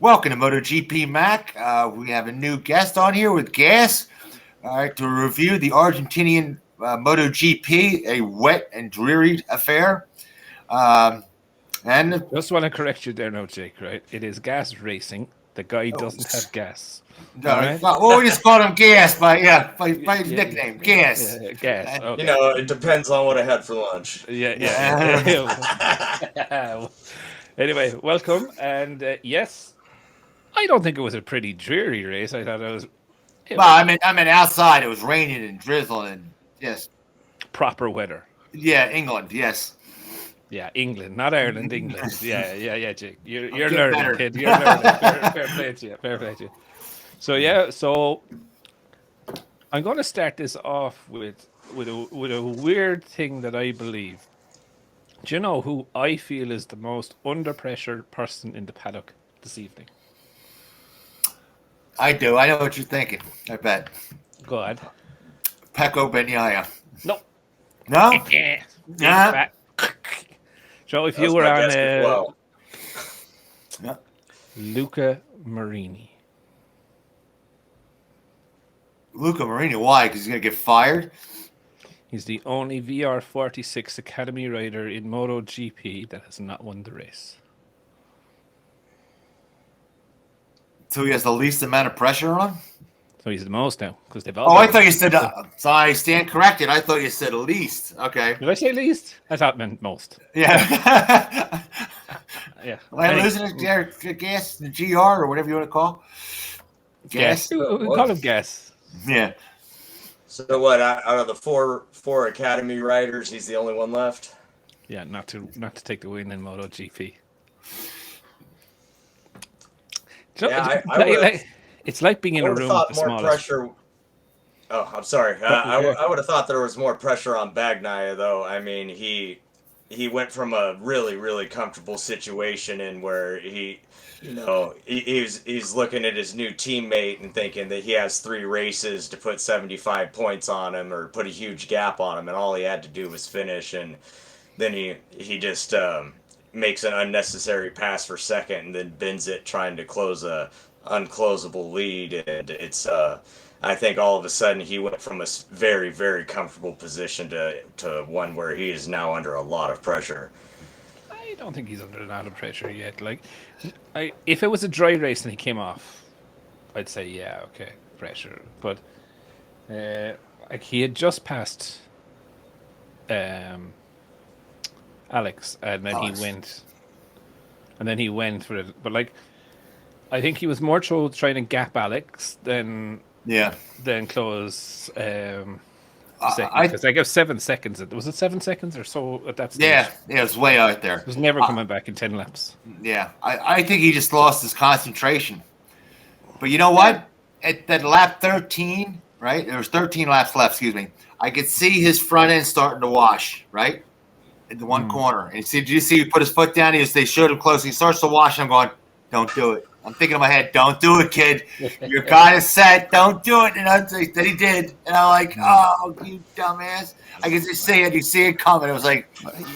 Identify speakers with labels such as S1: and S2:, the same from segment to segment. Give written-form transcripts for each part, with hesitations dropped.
S1: Welcome to MotoGP Mac. We have a new guest on here with Gas. All right, to review the Argentinian MotoGP, a wet and dreary affair. And
S2: Just want to correct you there now, Jake, right? It is gas racing. The guy doesn't have gas.
S1: right? Well, we just call him Gas by his nickname, Gas.
S2: Yeah, gas. Okay.
S3: You know, it depends on what I had for lunch.
S2: Yeah. Anyway, welcome. And yes, I don't think it was a pretty dreary race. I thought it was.
S1: I mean, outside it was raining and drizzling and yes,
S2: proper weather.
S1: Yeah, England, yes.
S2: Yeah, England, not Ireland, England. Yeah, Jake. You're
S1: learning,
S2: better. Kid. You're learning. Fair play to you. Fair play to you. So I'm going to start this off with a weird thing that I believe. Do you know who I feel is the most under pressure person in the paddock this evening?
S1: I do. I know what you're thinking. I bet.
S2: Go ahead.
S1: Pecco Bagnaia.
S2: No.
S1: Yeah.
S2: So if you were on
S1: Yeah.
S2: Luca Marini.
S1: Luca Marini, why? Because he's going to get fired?
S2: He's the only VR46 Academy rider in MotoGP that has not won the race.
S1: So he has the least amount of pressure on him?
S2: So he's the most now because they've all.
S1: Oh, I thought you said. So I stand corrected. I thought you said least. Okay.
S2: Did I say least? I thought it meant most.
S1: Yeah.
S2: Yeah.
S1: Am I losing Gas, the GR, or whatever you want to call?
S2: Gas. We call him Gas.
S1: Yeah.
S3: So what? Out of the four Academy riders, he's the only one left.
S2: Yeah, not to take the win in MotoGP. It's like being in a room with the smallest.
S3: Pressure. Oh, I'm sorry. I would have thought there was more pressure on Bagnaia, though. I mean, he went from a really, really comfortable situation in where he's looking at his new teammate and thinking that he has 3 races to put 75 points on him or put a huge gap on him, and all he had to do was finish, and then he just makes an unnecessary pass for second and then bends it trying to close a unclosable lead, and it's I think all of a sudden he went from a very, very comfortable position to one where he is now under a lot of pressure.
S2: I don't think he's under a lot of pressure yet. If it was a dry race and he came off, I'd say yeah, okay, pressure. But he had just passed Alex, and then he went for it. But I think he was more trying to gap Alex than close. Because I guess 7 seconds. Was it 7 seconds or so at that stage?
S1: Yeah, it was way out there.
S2: It was never coming back in 10 laps.
S1: Yeah, I think he just lost his concentration. But you know what? At that lap 13, right? There was 13 laps left. Excuse me. I could see his front end starting to wash, right, in the one corner. And did you see he put his foot down? They showed him close. He starts to wash. I'm going, don't do it. I'm thinking in my head, don't do it, kid. Your guy is set. Don't do it. And then he did. And I'm like, oh, you dumbass. I can just see it. You see it coming. It was like,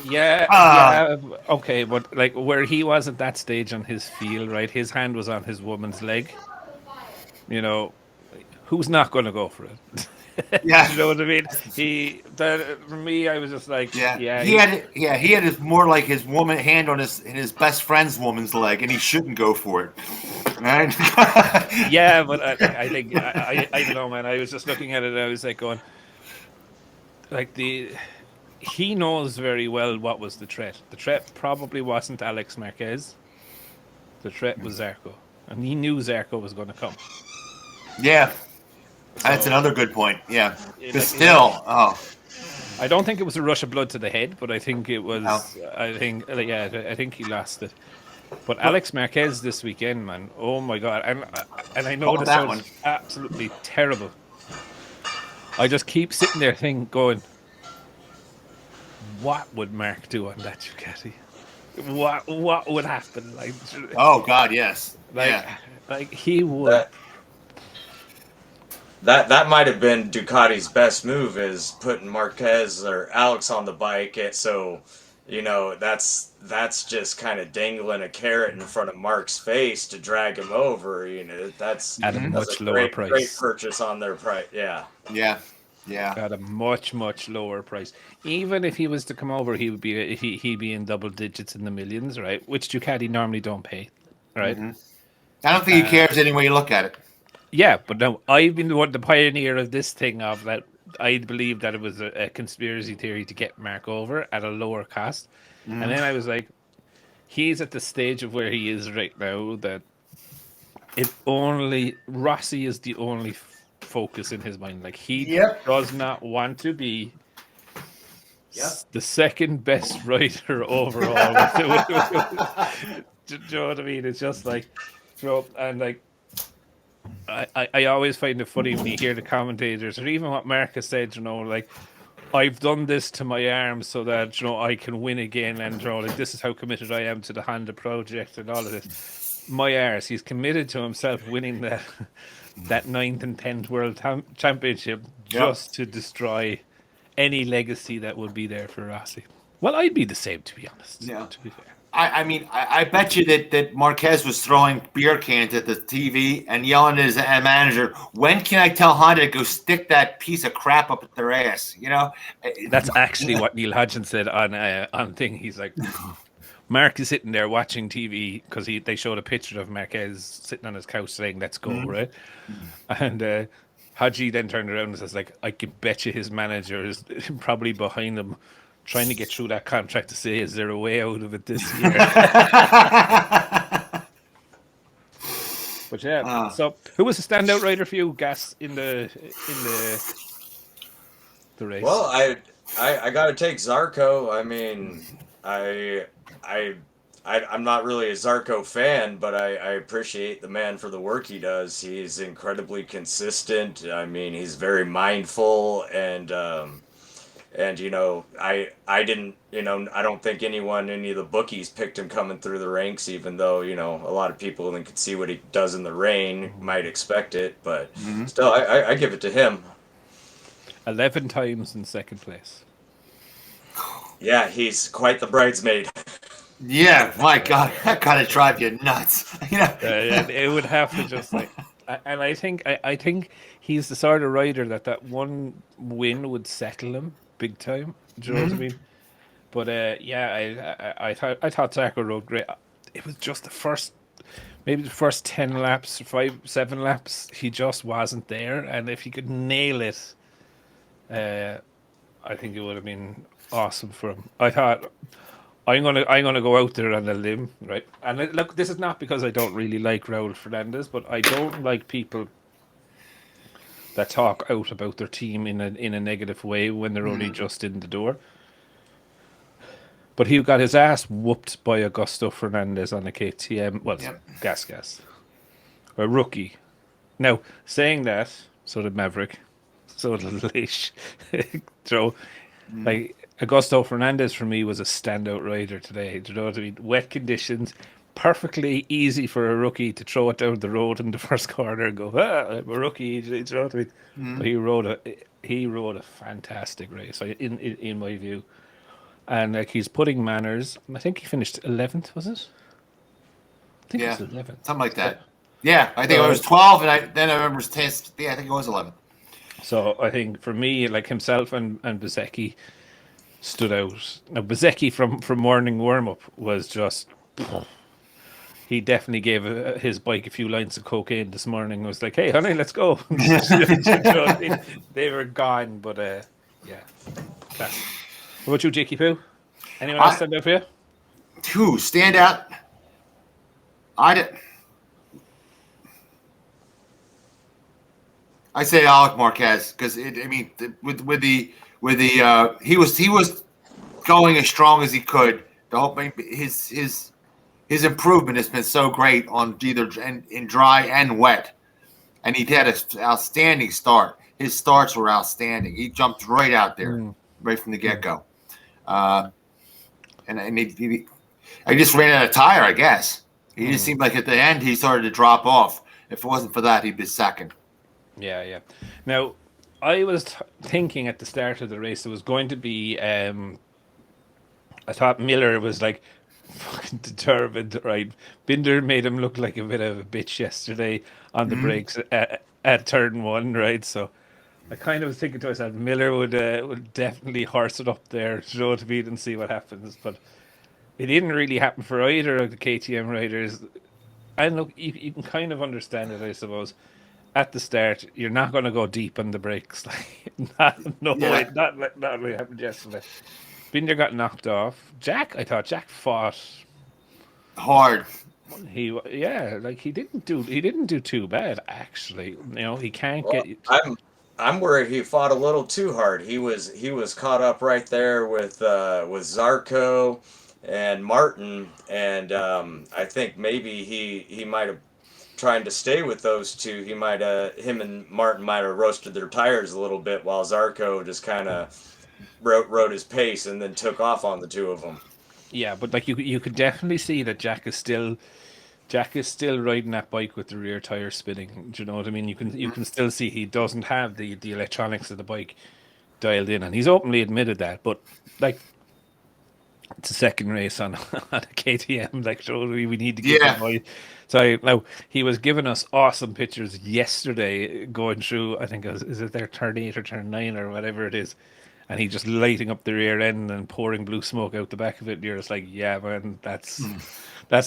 S2: yeah. Okay, but where he was at that stage on his field, right? His hand was on his woman's leg. You know, who's not going to go for it?
S1: Yeah,
S2: you know what I mean. For me, I was just like,
S1: He had his more like his woman hand on his best friend's woman's leg, and he shouldn't go for it. Right?
S2: Yeah, but I think I don't know, man. I was just looking at it, and I was going, he knows very well what was the threat. The threat probably wasn't Alex Marquez. The threat was Zarco, and he knew Zarco was going to come.
S1: Yeah. That's another good point. Yeah.
S2: I don't think it was a rush of blood to the head, but I think it was. No. I think he lost it. But Alex Marquez this weekend, man, oh my god! And I know this sounds absolutely terrible. I just keep sitting there going, what would Mark do on that Ducati? What would happen?
S1: Oh God, yes.
S2: He would.
S3: That might have been Ducati's best move, is putting Marquez or Alex on the bike, so that's just kind of dangling a carrot in front of Mark's face to drag him over. That's
S2: At a
S1: Mhm.
S2: much
S3: a
S2: lower
S3: great
S2: price.
S3: purchase on their price. Yeah.
S1: Yeah.
S2: At a much lower price. Even if he was to come over, he'd be in double digits in the millions, right? Which Ducati normally don't pay, right?
S1: I don't think he cares any way you look at it.
S2: Yeah, but no, I've been the pioneer of this thing of that. I believe that it was a conspiracy theory to get Mark over at a lower cost, and then I was like, he's at the stage of where he is right now that Rossi is the only focus in his mind. Like he
S1: Yep.
S2: does not want to be
S3: Yep.
S2: the second best rider overall. Do you know what I mean? It's just like, and like, I always find it funny when you hear the commentators or even what Marcus said, like, I've done this to my arm so that, I can win again, and, like, this is how committed I am to the Honda project and all of this. My arse, he's committed to himself winning that 9th and 10th World Championship just to destroy any legacy that would be there for Rossi. Well, I'd be the same, to be honest.
S1: Yeah.
S2: To be fair.
S1: I mean, I bet you that Marquez was throwing beer cans at the TV and yelling at his manager, when can I tell Honda to go stick that piece of crap up at their ass?
S2: That's actually what Neil Hodgson said on thing. He's like, Mark is sitting there watching TV because they showed a picture of Marquez sitting on his couch saying, let's go, right? And Haji then turned around and says, like, I can bet you his manager is probably behind him trying to get through that contract to say, is there a way out of it this year? But yeah, so who was the standout rider for you, Gas, in the race?
S3: Well, I got to take Zarco. I mean, I'm not really a Zarco fan, but I appreciate the man for the work he does. He's incredibly consistent. I mean, he's very mindful, and I didn't, I don't think any of the bookies picked him coming through the ranks, even though, a lot of people then could see what he does in the rain, might expect it, but still, I give it to him.
S2: 11 times in second place.
S3: Yeah, he's quite the bridesmaid.
S1: Yeah, my God, that kind of drive you nuts.
S2: It would have to just like, and I think he's the sort of rider that one win would settle him big time. Do you know what I mean? But I thought Zarco rode great. It was just maybe the first 10 laps, 7 laps, he just wasn't there. And if he could nail it, I think it would have been awesome for him. I thought, I'm gonna go out there on a limb, right? And look, this is not because I don't really like Raul Fernandez, but I don't like people that talk out about their team in a negative way when they're only just in the door. But he got his ass whooped by Augusto Fernandez on a KTM. Well, gas, a rookie. Now, saying that, so did Maverick, so did Leish. So, like, Augusto Fernandez for me was a standout rider today. Do you know what I mean? Wet conditions, perfectly easy for a rookie to throw it down the road in the first corner and go, I'm a rookie. Do you know what I mean? But he rode a fantastic race, in my view. And like, he's putting manners. I think he finished 11th, was it? I think it was 11th.
S1: Something like that. Yeah, I think it was 12, and then I remember 10. Yeah, I think it was 11.
S2: So I think for me, like, himself and Bezzecchi stood out. Now, Bezzecchi from morning warm-up was just... He definitely gave his bike a few lines of cocaine this morning. I was like, hey, honey, let's go. They were gone, but yeah. What about you, Jakey Poo? Anyone else stand out for you?
S1: Who stand out? I say Marc Marquez because he was going as strong as he could. The whole his improvement has been so great on either in dry and wet, and he had an outstanding start. His starts were outstanding. He jumped right out there, right from the get-go. And he just ran out of tire, I guess. He just seemed like at the end he started to drop off. If it wasn't for that, he'd be second.
S2: Yeah. Now, I was thinking at the start of the race there was going to be a I thought Miller was like fucking determined, right? Binder made him look like a bit of a bitch yesterday on the brakes at turn 1, right? So I kind of was thinking to myself, Miller would definitely horse it up there, show it to beat and see what happens. But it didn't really happen for either of the KTM riders. And look, you can kind of understand it, I suppose. At the start, you're not going to go deep on the brakes. Way, not like what happened yesterday. Binder got knocked off. I thought Jack fought
S1: hard.
S2: He didn't do too bad actually. He can't get.
S3: I'm worried he fought a little too hard. He was caught up right there with Zarco and Martin, and I think maybe he might have trying to stay with those two. Him and Martin might have roasted their tires a little bit while Zarco just kind of rode his pace and then took off on the two of them.
S2: Yeah, but like you could definitely see that Jack is still riding that bike with the rear tire spinning. Do you know what I mean? You can still see he doesn't have the electronics of the bike dialed in, and he's openly admitted that. But like, it's a second race on a KTM. Like, so we need to give him. So now he was giving us awesome pictures yesterday, going through. I think is it their turn 8 or turn 9 or whatever it is. And he just lighting up the rear end and pouring blue smoke out the back of it. And you're just like, yeah, man, that's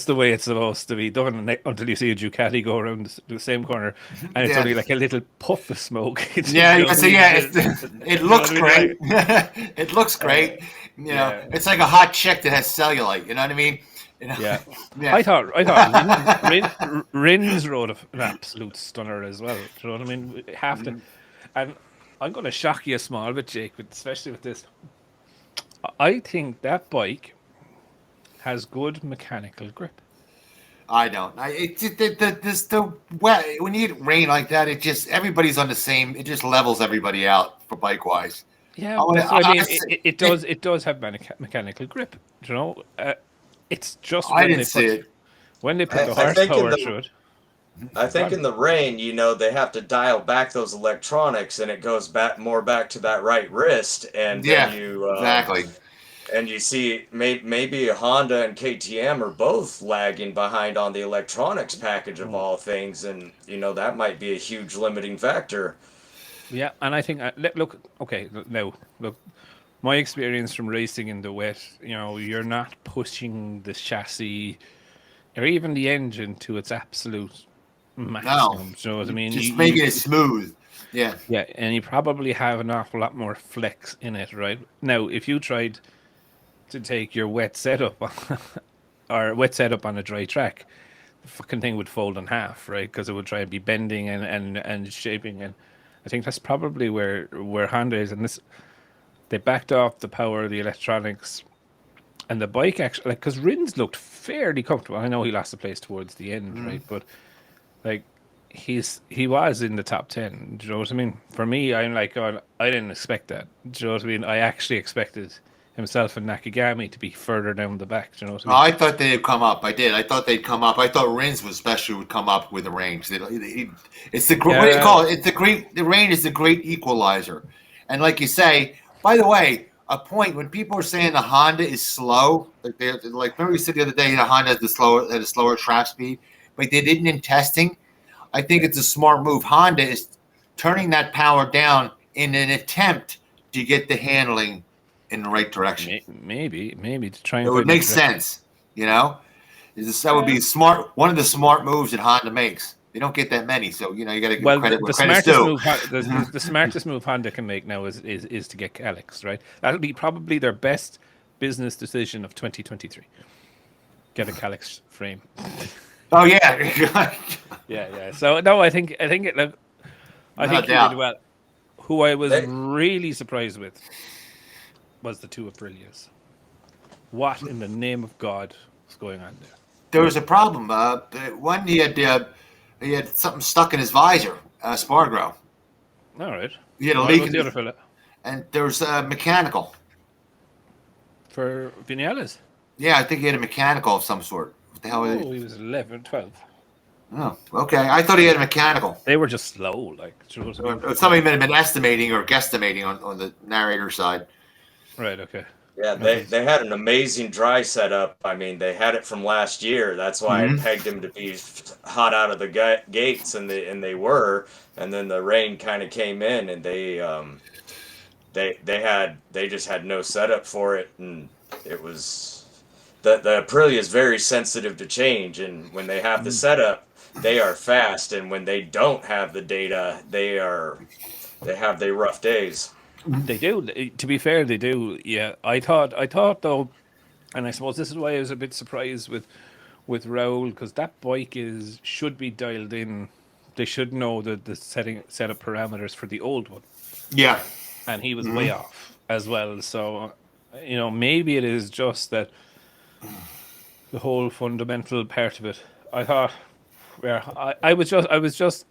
S2: the way it's supposed to be done until you see a Ducati go around the same corner, and it's only like a little puff of smoke.
S1: It looks great. It looks great. It's like a hot chick that has cellulite. You know what I mean?
S2: Yeah. I thought Rins rode an absolute stunner as well. Do you know what I mean? And I'm going to shock you a small bit, Jake, but especially with this. I think that bike has good mechanical grip.
S1: I don't. When you get rain like that, it just everybody's on the same. It just levels everybody out for bike wise.
S2: Yeah, it does have mechanical grip. You know, it's just
S1: I didn't see it
S2: when they put the horsepower through it.
S3: I think in the rain, they have to dial back those electronics, and it goes back to that right wrist, and
S1: exactly.
S3: And you see, maybe Honda and KTM are both lagging behind on the electronics package of all things, and that might be a huge limiting factor.
S2: Yeah, and I think look, my experience from racing in the wet, you're not pushing the chassis or even the engine to its absolute maximum.
S1: No.
S2: You know what I mean?
S1: Just make it smooth. Yeah.
S2: Yeah, and you probably have an awful lot more flex in it, right? Now, if you tried to take your wet setup on a dry track, the fucking thing would fold in half, right? Because it would try and be bending and shaping, and I think that's probably where Honda is. And they backed off the power of the electronics, and the bike actually, because Rins looked fairly comfortable. I know he lost the place towards the end, right? But like he was in the top 10. Do you know what I mean? For me, I'm like, I didn't expect that. Do you know what I mean? I actually expected himself and Nakagami to be further down the back. Do you know what I mean?
S1: I thought they'd come up. I did. I thought they'd come up. I thought Rins especially would come up with the rain. It's what do you call it? It's the great. The rain is the great equalizer. And like you say, by the way, a point when people are saying the Honda is slow, remember you said the other day the Honda had a slower track speed, but they didn't in testing. I think it's a smart move. Honda is turning that power down in an attempt to get the handling in the right direction.
S2: Maybe to try and.
S1: It would make sense, That would be smart. One of the smart moves that Honda makes. They don't get that many, so you got to give credit where credit's due.
S2: The smartest move Honda can make now is to get Calyx, right? That'll be probably their best business decision of 2023. Get a Calyx frame.
S1: Oh yeah,
S2: yeah. So no, I think he did well. Who I was really surprised with was the two Aprilias. What in the name of God was going on there?
S1: There was a problem. One he had something stuck in his visor, Spargo.
S2: All right.
S1: He had a leak.
S2: The other fella?
S1: And there was a mechanical.
S2: For Vinales?
S1: Yeah, I think he had a mechanical of some sort. What the hell?
S2: He was 11, 12.
S1: Oh, okay. I thought he had a mechanical.
S2: They were just slow, like.
S1: Somebody may have been estimating or guesstimating on the narrator side.
S2: Right. Okay.
S3: Yeah, they had an amazing dry setup. I mean, they had it from last year. That's why I pegged him to be hot out of the gates, and they were. And then the rain kind of came in, and they just had no setup for it, and it was the Aprilia is very sensitive to change, and when they have the setup, they are fast, and when they don't have the data, they have their rough days.
S2: They do. To be fair, they do. Yeah, I thought though, and I suppose this is why I was a bit surprised with Raul, because that bike should be dialed in. They should know the setup parameters for the old one,
S1: Yeah.
S2: and he was way off as well. So, maybe it is just that the whole fundamental part of it. I thought, I was just,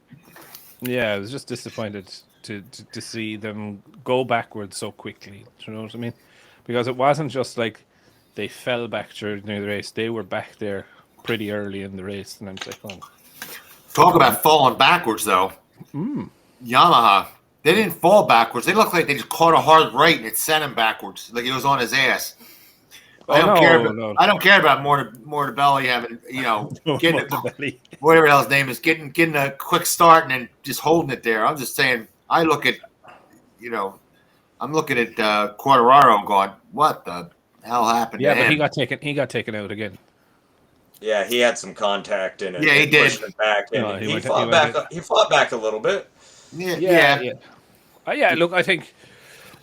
S2: yeah, I was just disappointed to see them go backwards so quickly. Do you know what I mean? Because it wasn't just like they fell back during the race; they were back there pretty early in the race, and I'm like, oh.
S1: Talk about falling backwards, though. Yamaha, they didn't fall backwards. They looked like they just caught a hard right and it sent him backwards, like it was on his ass. I don't care about Morbidelli having, getting whatever the hell his name is, getting a quick start and then just holding it there. I'm just saying, I'm looking at Quartararo going, what the hell happened to him?
S2: Yeah, but he got taken out again.
S3: Yeah, he had some contact in it.
S1: Yeah, he did.
S3: Pushed it back, and
S2: he
S3: fought back a little bit.
S1: Yeah.
S2: Look, I think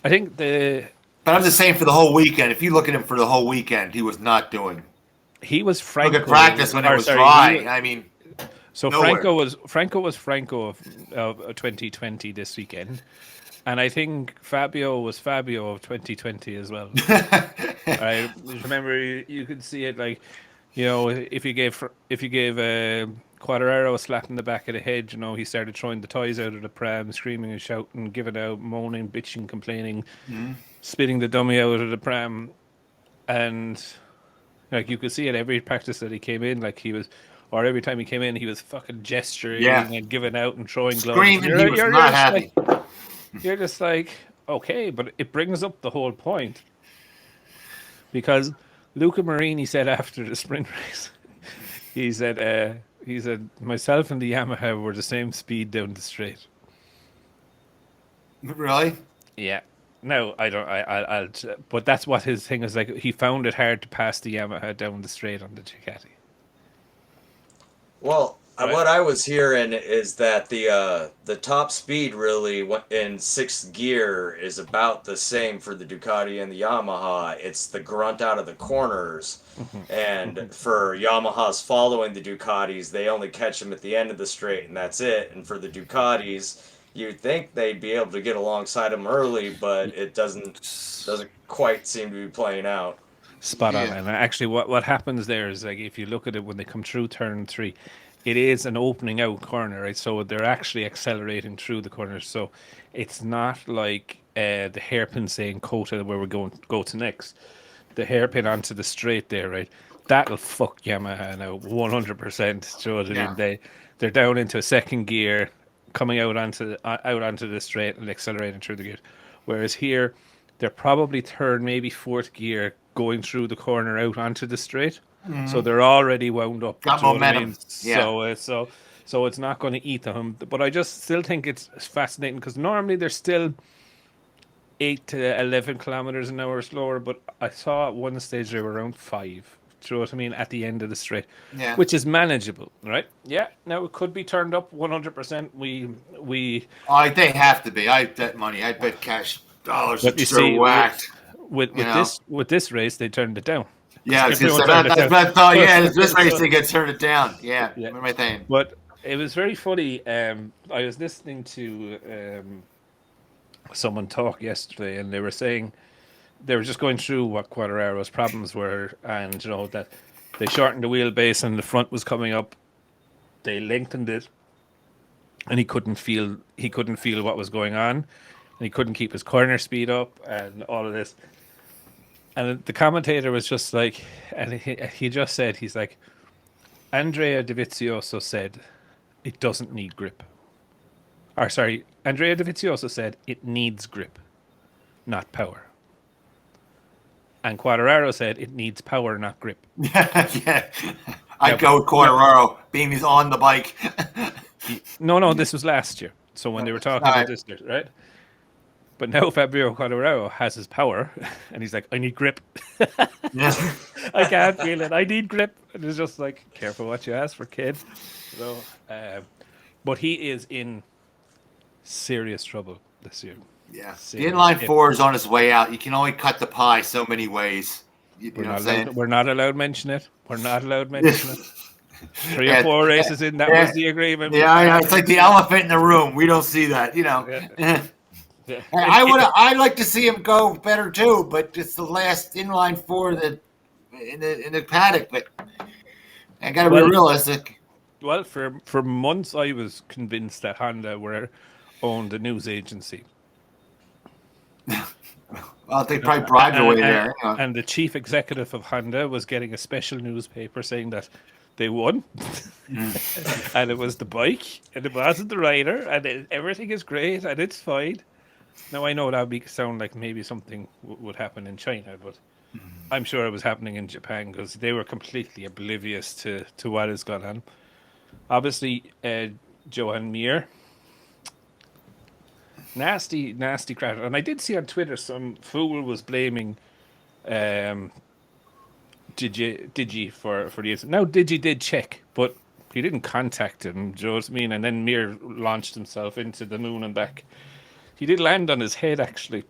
S2: the.
S1: But I'm just saying, for the whole weekend, if you look at him for the whole weekend, he was not doing.
S2: He was Franco.
S1: Look at practice when it was dry. I mean,
S2: so
S1: nowhere.
S2: Franco of 2020 this weekend, and I think Fabio was Fabio of 2020 as well. I remember you could see it, like, if you gave Quartararo a slap in the back of the head, he started throwing the toys out of the pram, screaming and shouting, giving out, moaning, bitching, complaining, spitting the dummy out of the pram, and like you could see it every practice that he came in, like or every time he came in, he was fucking gesturing and giving out and throwing gloves.
S1: Screaming, he was not happy.
S2: You're just like, okay, but it brings up the whole point, because Luca Marini said after the sprint race, he said myself and the Yamaha were the same speed down the straight.
S1: Really?
S2: Yeah. No, I don't. I'll. But that's what his thing is. Like, he found it hard to pass the Yamaha down the straight on the Ducati.
S3: Well, what I was hearing is that the top speed really in sixth gear is about the same for the Ducati and the Yamaha. It's the grunt out of the corners, and for Yamahas following the Ducatis, they only catch them at the end of the straight, and that's it. And for the Ducatis, you'd think they'd be able to get alongside them early, but it doesn't quite seem to be playing out.
S2: Spot on. And actually, what happens there is, like, if you look at it when they come through turn 3, it is an opening out corner, right? So they're actually accelerating through the corners. So it's not like the hairpin saying COTA where we're going to go to next. The hairpin onto the straight there, right? That'll fuck Yamaha now 100%. Do you know what I mean? They're down into a second gear, coming out onto the straight and accelerating through the gear. Whereas here, they're probably third, maybe fourth gear, going through the corner out onto the straight. So they're already wound up.
S1: Got momentum.
S2: I mean? So it's not going to eat them. But I just still think it's fascinating, because normally they're still 8 to 11 kilometers an hour slower. But I saw at one stage they were around 5. Do you know what I mean? At the end of the straight, which is manageable, right? Yeah. Now it could be turned up 100%.
S1: They have to be. I bet money. I bet cash dollars.
S2: But you see, whacked. With this race, they turned it down.
S1: Yeah, that's what I thought. Yeah, this race they could turn it down. Yeah. What am I saying?
S2: But it was very funny. I was listening to someone talk yesterday, and they were saying they were just going through what Quartararo's problems were, and that they shortened the wheelbase and the front was coming up. They lengthened it, and he couldn't feel what was going on, and he couldn't keep his corner speed up, and all of this. And the commentator was just like, and he just said, he's like, Andrea Dovizioso said, it doesn't need grip. Andrea Dovizioso said, it needs grip, not power. And Quartararo said it needs power, not grip.
S1: Yeah. I'd go with Quartararo, being he's on the bike.
S2: No, this was last year. So when they were talking about this year, right? But now Fabio Quartararo has his power, and he's like, I need grip.
S1: Yeah.
S2: I can't feel it. I need grip. And it's just like, careful what you ask for, kid. So, but he is in serious trouble this year.
S1: Yeah. The inline four is on his way out. You can only cut the pie so many ways. You know what I'm saying?
S2: We're not allowed to mention it. We're not allowed to mention it. 3 or 4 races in, that was the agreement.
S1: Yeah, it's like the elephant in the room. We don't see that, you know.
S2: Yeah.
S1: I'd like to see him go better too, but it's the last inline four in the paddock. But I got to be realistic.
S2: Well, for months I was convinced that Honda owned a news agency.
S1: Well, they probably bribed their way there.
S2: And the chief executive of Honda was getting a special newspaper saying that they won, and it was the bike, and it wasn't the rider, and everything is great, and it's fine. Now, I know that would sound like maybe something would happen in China, but I'm sure it was happening in Japan because they were completely oblivious to what has gone on. Obviously, Johan Mir, nasty crash. And I did see on Twitter some fool was blaming Digi for the incident. Now, Digi did check, but he didn't contact him, do you know what I mean? And then Mir launched himself into the moon and back. He did land on his head, actually,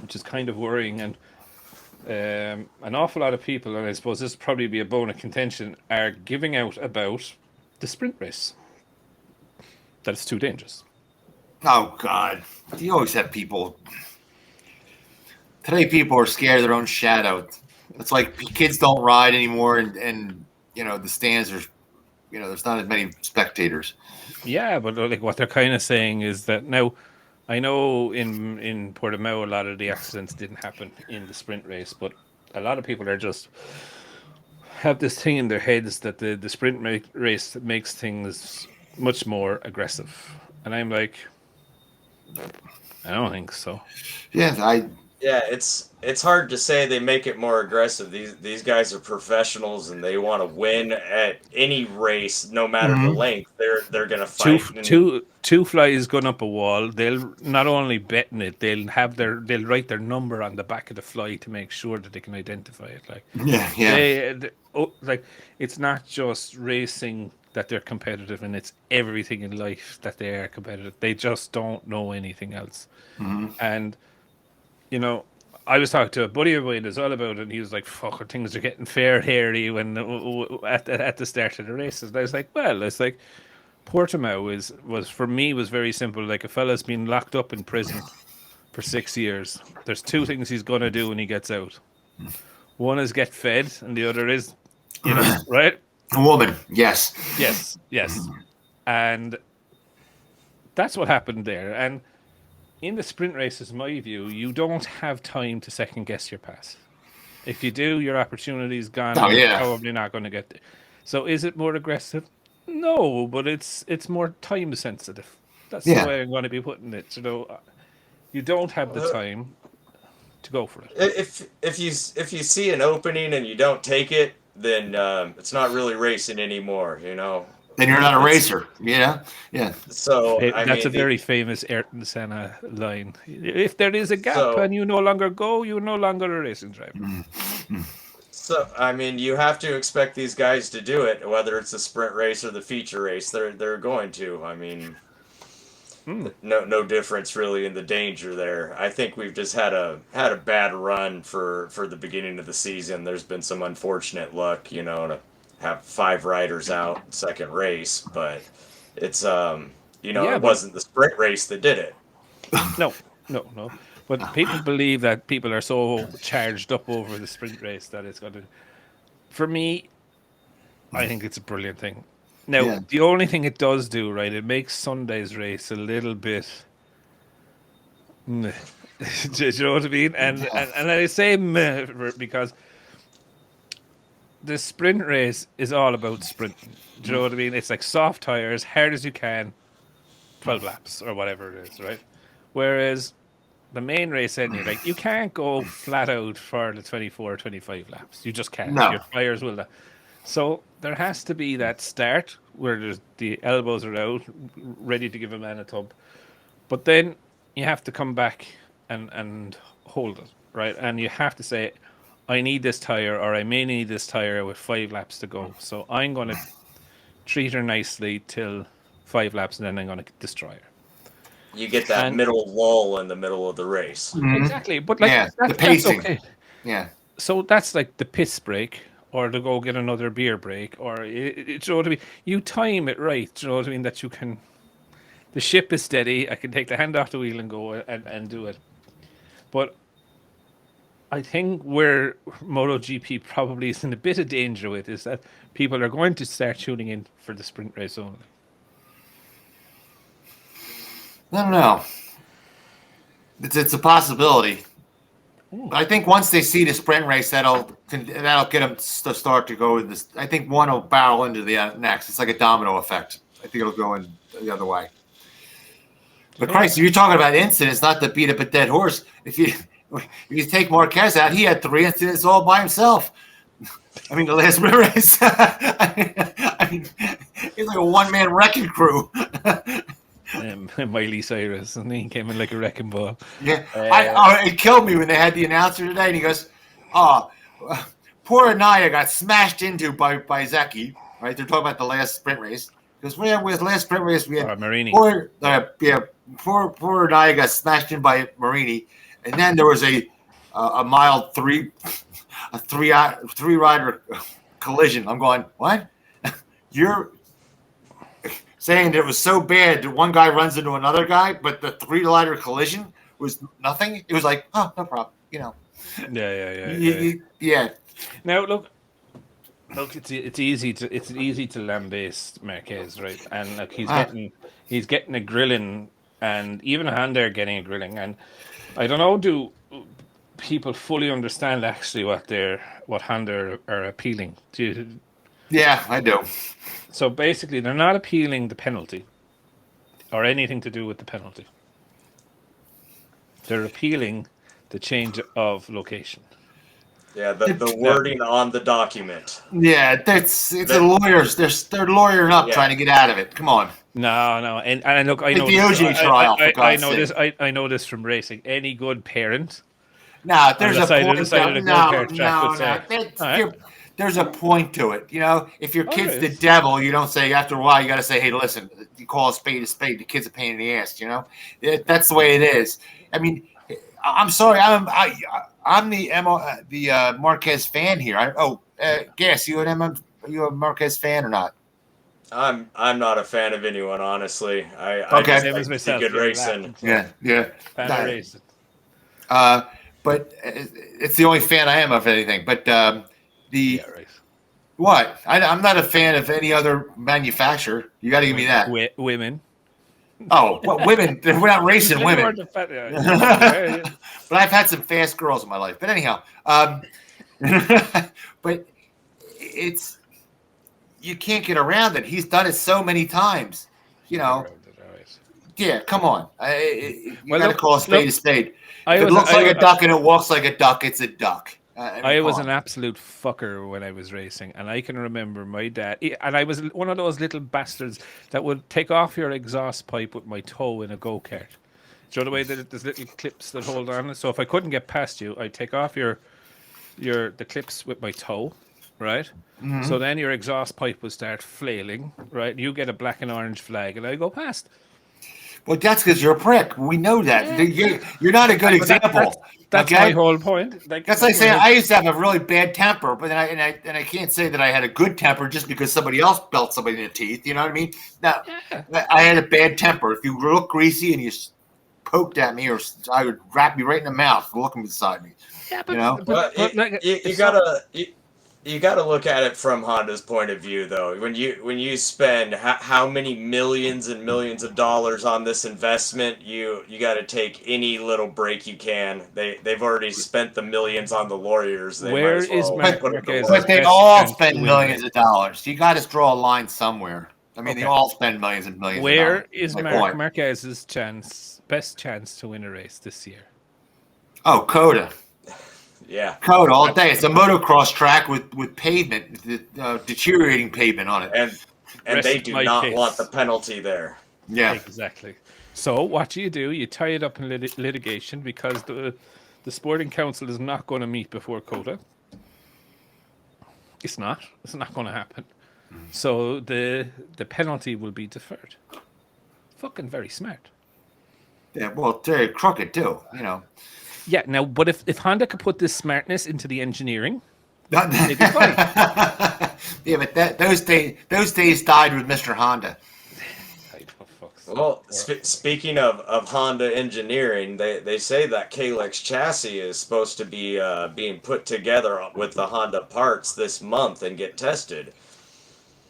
S2: which is kind of worrying. And an awful lot of people, and I suppose this would probably be a bone of contention, are giving out about the sprint race. That it's too dangerous.
S1: Oh, God. You always have people. Today, people are scared of their own shadow. It's like kids don't ride anymore, and you know, the stands are, you know, there's not as many spectators.
S2: Yeah, but like what they're kind of saying is that now, I know in Portimao a lot of the accidents didn't happen in the sprint race, but a lot of people are just have this thing in their heads that the sprint race makes things much more aggressive, and I'm like, I don't think so.
S1: Yeah,
S3: it's hard to say they make it more aggressive. These guys are professionals and they want to win at any race, no matter the length. They're gonna fight.
S2: Two flies going up a wall. They'll not only bet in it, they'll write their number on the back of the fly to make sure that they can identify it. Like like it's not just racing that they're competitive, and it's everything in life that they are competitive. They just don't know anything else. And you know, I was talking to a buddy of mine as well about it, and he was like, "Fuck, things are getting fair hairy when at the start of the races." And I was like, "Well, it's like Portimao was for me was very simple. Like a fella's been locked up in prison for 6 years. There's two things he's gonna do when he gets out. One is get fed, and the other is, you know, right?
S1: A woman, yes,
S2: and that's what happened there. And in the sprint races, my view, you don't have time to second guess your pass. If you do, your opportunity is gone. You're probably not going to get there. So is it more aggressive? No, but it's more time sensitive. That's the way I'm going to be putting it. You know, you don't have the time to go for it.
S3: If you see an opening and you don't take it, then it's not really racing anymore. You know.
S1: Then you're not a racer, you know? Yeah.
S3: So
S2: that's a very famous Ayrton Senna line. If there is a gap and you no longer go, you're no longer a racing driver.
S3: So, I mean, you have to expect these guys to do it, whether it's the sprint race or the feature race. They're going to. I mean, no difference really in the danger there. I think we've just had a bad run for the beginning of the season. There's been some unfortunate luck, you know, to have 5 riders out second race, but it's it wasn't the sprint race that did it.
S2: No. But people believe that people are so charged up over the sprint race that it's going to. For me, I think it's a brilliant thing. Now, the only thing it does do, right, it makes Sunday's race a little bit. Do you know what I mean? And I say because the sprint race is all about sprinting. Do you know what I mean? It's like soft tires, hard as you can, 12 laps or whatever it is, right? Whereas the main race anyway, like you can't go flat out for the 24 or 25 laps. You just can't.
S1: No.
S2: Your tires will. So there has to be that start where the elbows are out, ready to give a man a tub. But then you have to come back and hold it, right? And you have to say, I need this tire, or I may need this tire with 5 laps to go. So I'm going to treat her nicely till 5 laps, and then I'm going to destroy her.
S3: You get that middle lull in the middle of the race.
S2: Exactly, but like
S1: the pacing.
S2: That's okay.
S1: Yeah.
S2: So that's like the piss break, or to go get another beer break, or you know what I mean. You time it right. You know what I mean, that you can. The ship is steady. I can take the hand off the wheel and go and do it. But I think where MotoGP probably is in a bit of danger with is that people are going to start tuning in for the sprint race only.
S1: I don't know. It's a possibility. I think once they see the sprint race, that'll get them to start to go with this. I think one will barrel into the next. It's like a domino effect. I think it'll go in the other way. But Christ, if you're talking about incidents, not to beat up a dead horse. If you take Marquez out, he had 3 incidents all by himself. I mean, the last sprint race. I mean, he's like a one-man wrecking crew.
S2: Miley Cyrus, and he came in like a wrecking ball.
S1: Yeah, it killed me when they had the announcer today, and he goes, poor Anaya got smashed into by Zeki, right? They're talking about the last sprint race. Because with the last sprint race, we had
S2: Marini.
S1: Poor Anaya got smashed in by Marini, and then there was a mild three rider collision. I'm going, what? You're saying that it was so bad that one guy runs into another guy, but the 3-rider collision was nothing. It was like, oh, no problem, you know. Yeah.
S2: Now look, it's easy to lambaste Marquez, right? And like he's getting a grilling, and even Honda are getting a grilling. And I don't know, do people fully understand actually what Honda are appealing to?
S1: Yeah, I do.
S2: So basically, they're not appealing the penalty or anything to do with the penalty. They're appealing the change of location.
S3: Yeah, the wording on the document.
S1: Yeah, the lawyers. They're lawyering up trying to get out of it. Come on.
S2: No, and look, I know
S1: the OJ trial.
S2: I know this. I know this from racing. Any good parent.
S1: No, there's a point. There's a point to it. You know, if your kid's the devil, you don't say after a while. You got to say, hey, listen. You call a spade a spade. The kid's a pain in the ass. You know, that's the way it is. I mean, I'm sorry. I'm the Marquez fan here. Gas, you a Marquez fan or not?
S3: I'm not a fan of anyone, honestly. I
S2: just like good racing.
S1: Yeah.
S2: Fan of racing.
S1: But it's the only fan I am of anything. But what? I'm not a fan of any other manufacturer. You got to give me that.
S2: Women.
S1: Oh, well, women. We're not racing women. But I've had some fast girls in my life. But anyhow, but you can't get around it. He's done it so many times. You know. Yeah, come on. You got to call a spade a spade. If it looks like a duck and it walks like a duck, it's a duck.
S2: I was an absolute fucker when I was racing, and I can remember my dad, and I was one of those little bastards that would take off your exhaust pipe with my toe in a go-kart. Do you know the way that there's little clips that hold on? So if I couldn't get past you, I'd take off the clips with my toe, right? Mm-hmm. So then your exhaust pipe would start flailing, right? You get a black and orange flag, and I go past.
S1: Well, that's because you're a prick. We know that. You're not a good example.
S2: That's my whole point.
S1: That's like saying I used to have a really bad temper, but then I can't say that I had a good temper just because somebody else belt somebody in the teeth. You know what I mean? Now, I had a bad temper. If you look greasy and you poked at me, or I would wrap you right in the mouth looking beside me. Yeah, but, you know?
S3: You got to look at it from Honda's point of view, though. When you spend how many millions and millions of dollars on this investment, you got to take any little break you can. They've already spent the millions on the lawyers.
S2: Where is Marquez?
S1: But they all spend millions of dollars. You got to draw a line somewhere. I mean, they all spend millions and millions.
S2: Where is Marquez's best chance to win a race this year?
S1: Oh, COTA.
S3: Yeah.
S1: COTA all day. It's a motocross track with pavement, deteriorating pavement on it.
S3: And they
S2: Rest
S3: do
S2: my
S3: not
S2: case.
S3: want the penalty there.
S1: Yeah.
S2: Exactly. So what do? You tie it up in litigation because the Sporting Council is not going to meet before COTA. It's not. It's not going to happen. So the penalty will be deferred. Fucking very smart.
S1: Yeah, well, they're crooked too, you know.
S2: Yeah. Now, but if Honda could put this smartness into the engineering,
S1: Not-
S2: they'd be fine.
S1: Yeah, but those days died with Mr. Honda.
S3: Well, speaking of Honda engineering, they say that Kalex chassis is supposed to be being put together with the Honda parts this month and get tested.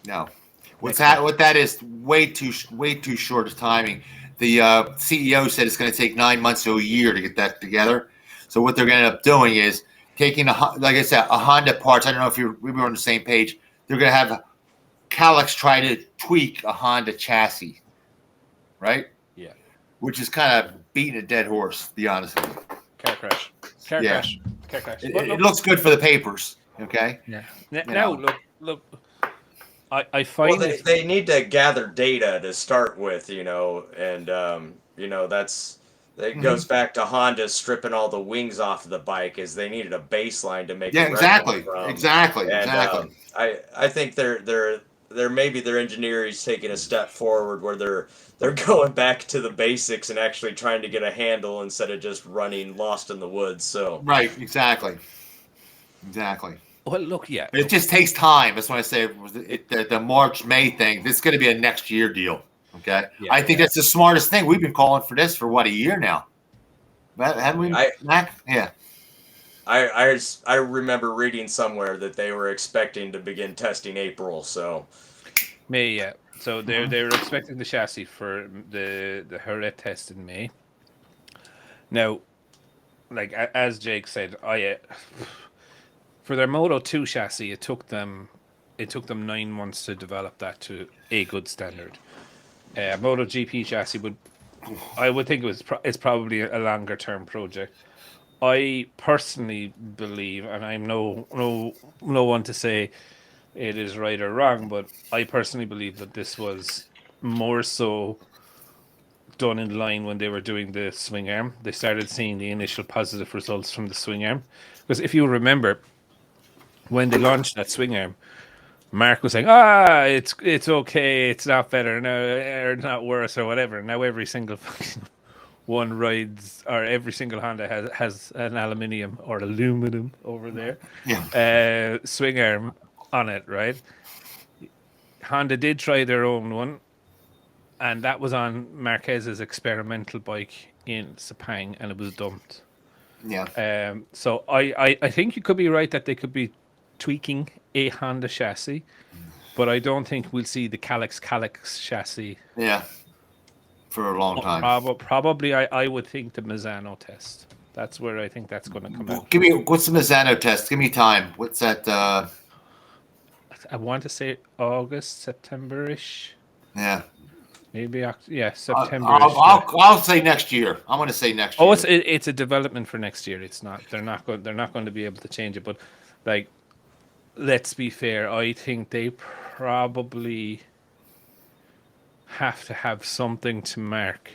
S1: No, what that is way too short of timing. The CEO said it's going to take 9 months to a year to get that together. So what they're going to end up doing is taking like I said, a Honda parts. I don't know if we were on the same page. They're going to have Kalex try to tweak a Honda chassis, right?
S2: Yeah.
S1: Which is kind of beating a dead horse, to be honest with you.
S2: Car crash. Car crash.
S1: It looks good for the papers, okay?
S2: Yeah. Now look. I find
S3: they need to gather data to start with, and that's it goes back to Honda stripping all the wings off of the bike, is they needed a baseline to make it
S1: exactly.
S3: I think they're maybe their engineers taking a step forward where they're going back to the basics and actually trying to get a handle instead of just running lost in the woods. So
S1: right, exactly.
S2: Well, look, yeah.
S1: It just takes time. That's why I say the March, May thing. This is going to be a next year deal. Okay, yeah, I think that's the smartest thing. We've been calling for this for a year now. Haven't we, Mac? Yeah.
S3: I remember reading somewhere that they were expecting to begin testing April. So
S2: May, yeah. So they were expecting the chassis for the Jerez test in May. Now, like as Jake said, for their Moto 2 chassis, it took them 9 months to develop that to a good standard. MotoGP chassis I would think it's probably a longer term project. I personally believe, and I'm no one to say it is right or wrong, but I personally believe that this was more so done in line when they were doing the swing arm. They started seeing the initial positive results from the swing arm, because if you remember, when they launched that swing arm, Marc was saying, it's okay, it's not better, no, or not worse, or whatever. Now every single one rides, or every single Honda has an aluminum over there, swing arm on it, right? Honda did try their own one, and that was on Marquez's experimental bike in Sepang, and it was dumped.
S1: Yeah.
S2: So I think you could be right that they could be tweaking a Honda chassis, but I don't think we'll see the Kalex chassis.
S1: Yeah, for a long time.
S2: Probably, I would think the Misano test. That's where I think that's going to come out.
S1: What's the Misano test? Give me time. What's that?
S2: I want to say August, September-ish.
S1: Yeah.
S2: Maybe September.
S1: I'll say next year. I'm going to say next year.
S2: Oh, it's a development for next year. It's not. They're not going to be able to change it. But like, let's be fair. I think they probably have to have something to mark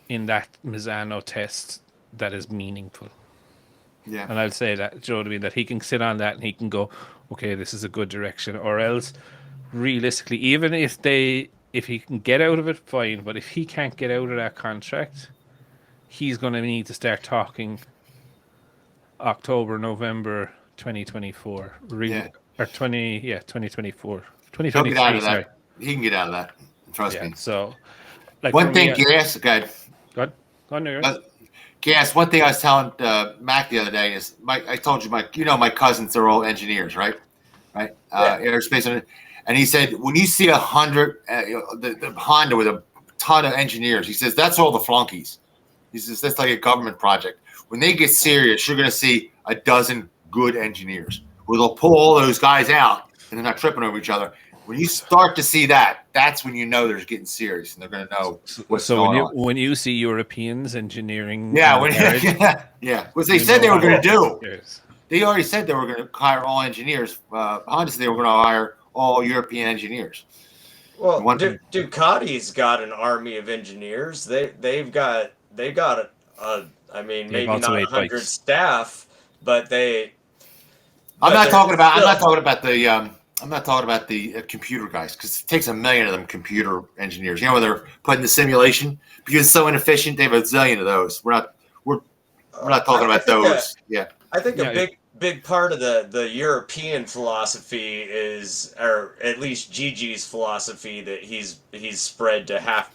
S2: in that Misano test that is meaningful.
S1: Yeah.
S2: And I'll say that, do you know what I mean? That he can sit on that and he can go, okay, this is a good direction. Or else, realistically, even if he can get out of it, fine. But if he can't get out of that contract, he's going to need to start talking October, November 2024. Or 2024. 2023,
S1: He'll get out of
S2: sorry.
S1: that. He can get out of that. Trust me.
S2: So, like,
S1: one thing, Gas,
S2: Go on.
S1: Gas, one thing I was telling Mac the other day is, I told you, my cousins are all engineers, right? Right? Aerospace. And he said, when you see 100, the Honda with a ton of engineers, he says, that's all the flunkies. He says, that's like a government project. When they get serious, you're going to see a dozen good engineers where they'll pull all those guys out and they're not tripping over each other. When you start to see that, that's when you know they're getting serious and they're going to know what's going on.
S2: When you see Europeans engineering,
S1: yeah, which they said they were going to do.
S2: Serious.
S1: They already said they were going to hire all engineers. Honda said they were going to hire all European engineers.
S3: Well, Ducati's got an army of engineers. They've got maybe not 100 staff, but they.
S1: I'm not talking about the computer guys, because it takes a million of them computer engineers. You know, when they're putting the simulation, because it's so inefficient, they have a zillion of those. We're not talking about those.
S3: I think a big part of the European philosophy is, or at least Gigi's philosophy that he's spread to half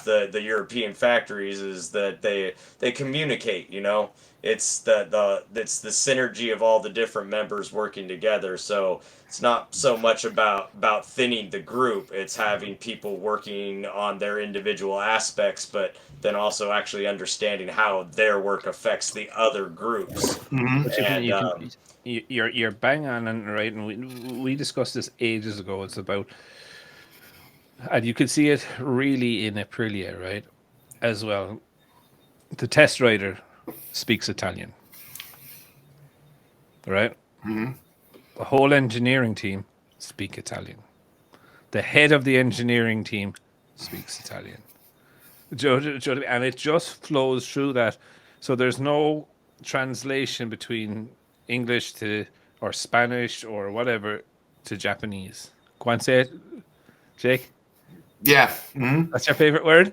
S3: the European factories, is that they communicate. You know, it's the synergy of all the different members working together. So it's not so much about thinning the group. It's having people working on their individual aspects, but then also actually understanding how their work affects the other groups.
S2: Mm-hmm. And you're bang on, and right, and we discussed this ages ago. It's about, and you can see it really in Aprilia, right, as well. The test rider speaks Italian, right?
S1: Mm-hmm.
S2: The whole engineering team speak Italian. The head of the engineering team speaks Italian. And it just flows through that. So there's no translation between English or Spanish or whatever to Japanese. Go on, say it, Jake.
S1: Yeah. Mm-hmm.
S2: That's your favorite word?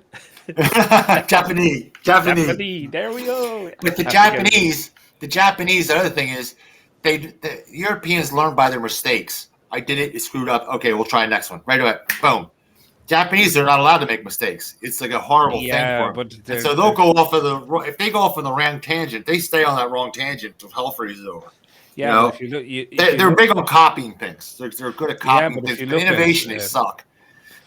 S1: Japanese.
S2: There we go.
S1: But the Japanese, the other thing is, the Europeans learn by their mistakes. I did it, screwed up. Okay, we'll try next one. Right away. Boom. Japanese are not allowed to make mistakes. It's like a horrible thing for them. And so they'll go off if they go off on the wrong tangent, they stay on that wrong tangent until hell freezes over.
S2: Yeah,
S1: you know? They're big on copying things. They're good at copying things. But innovation, they suck.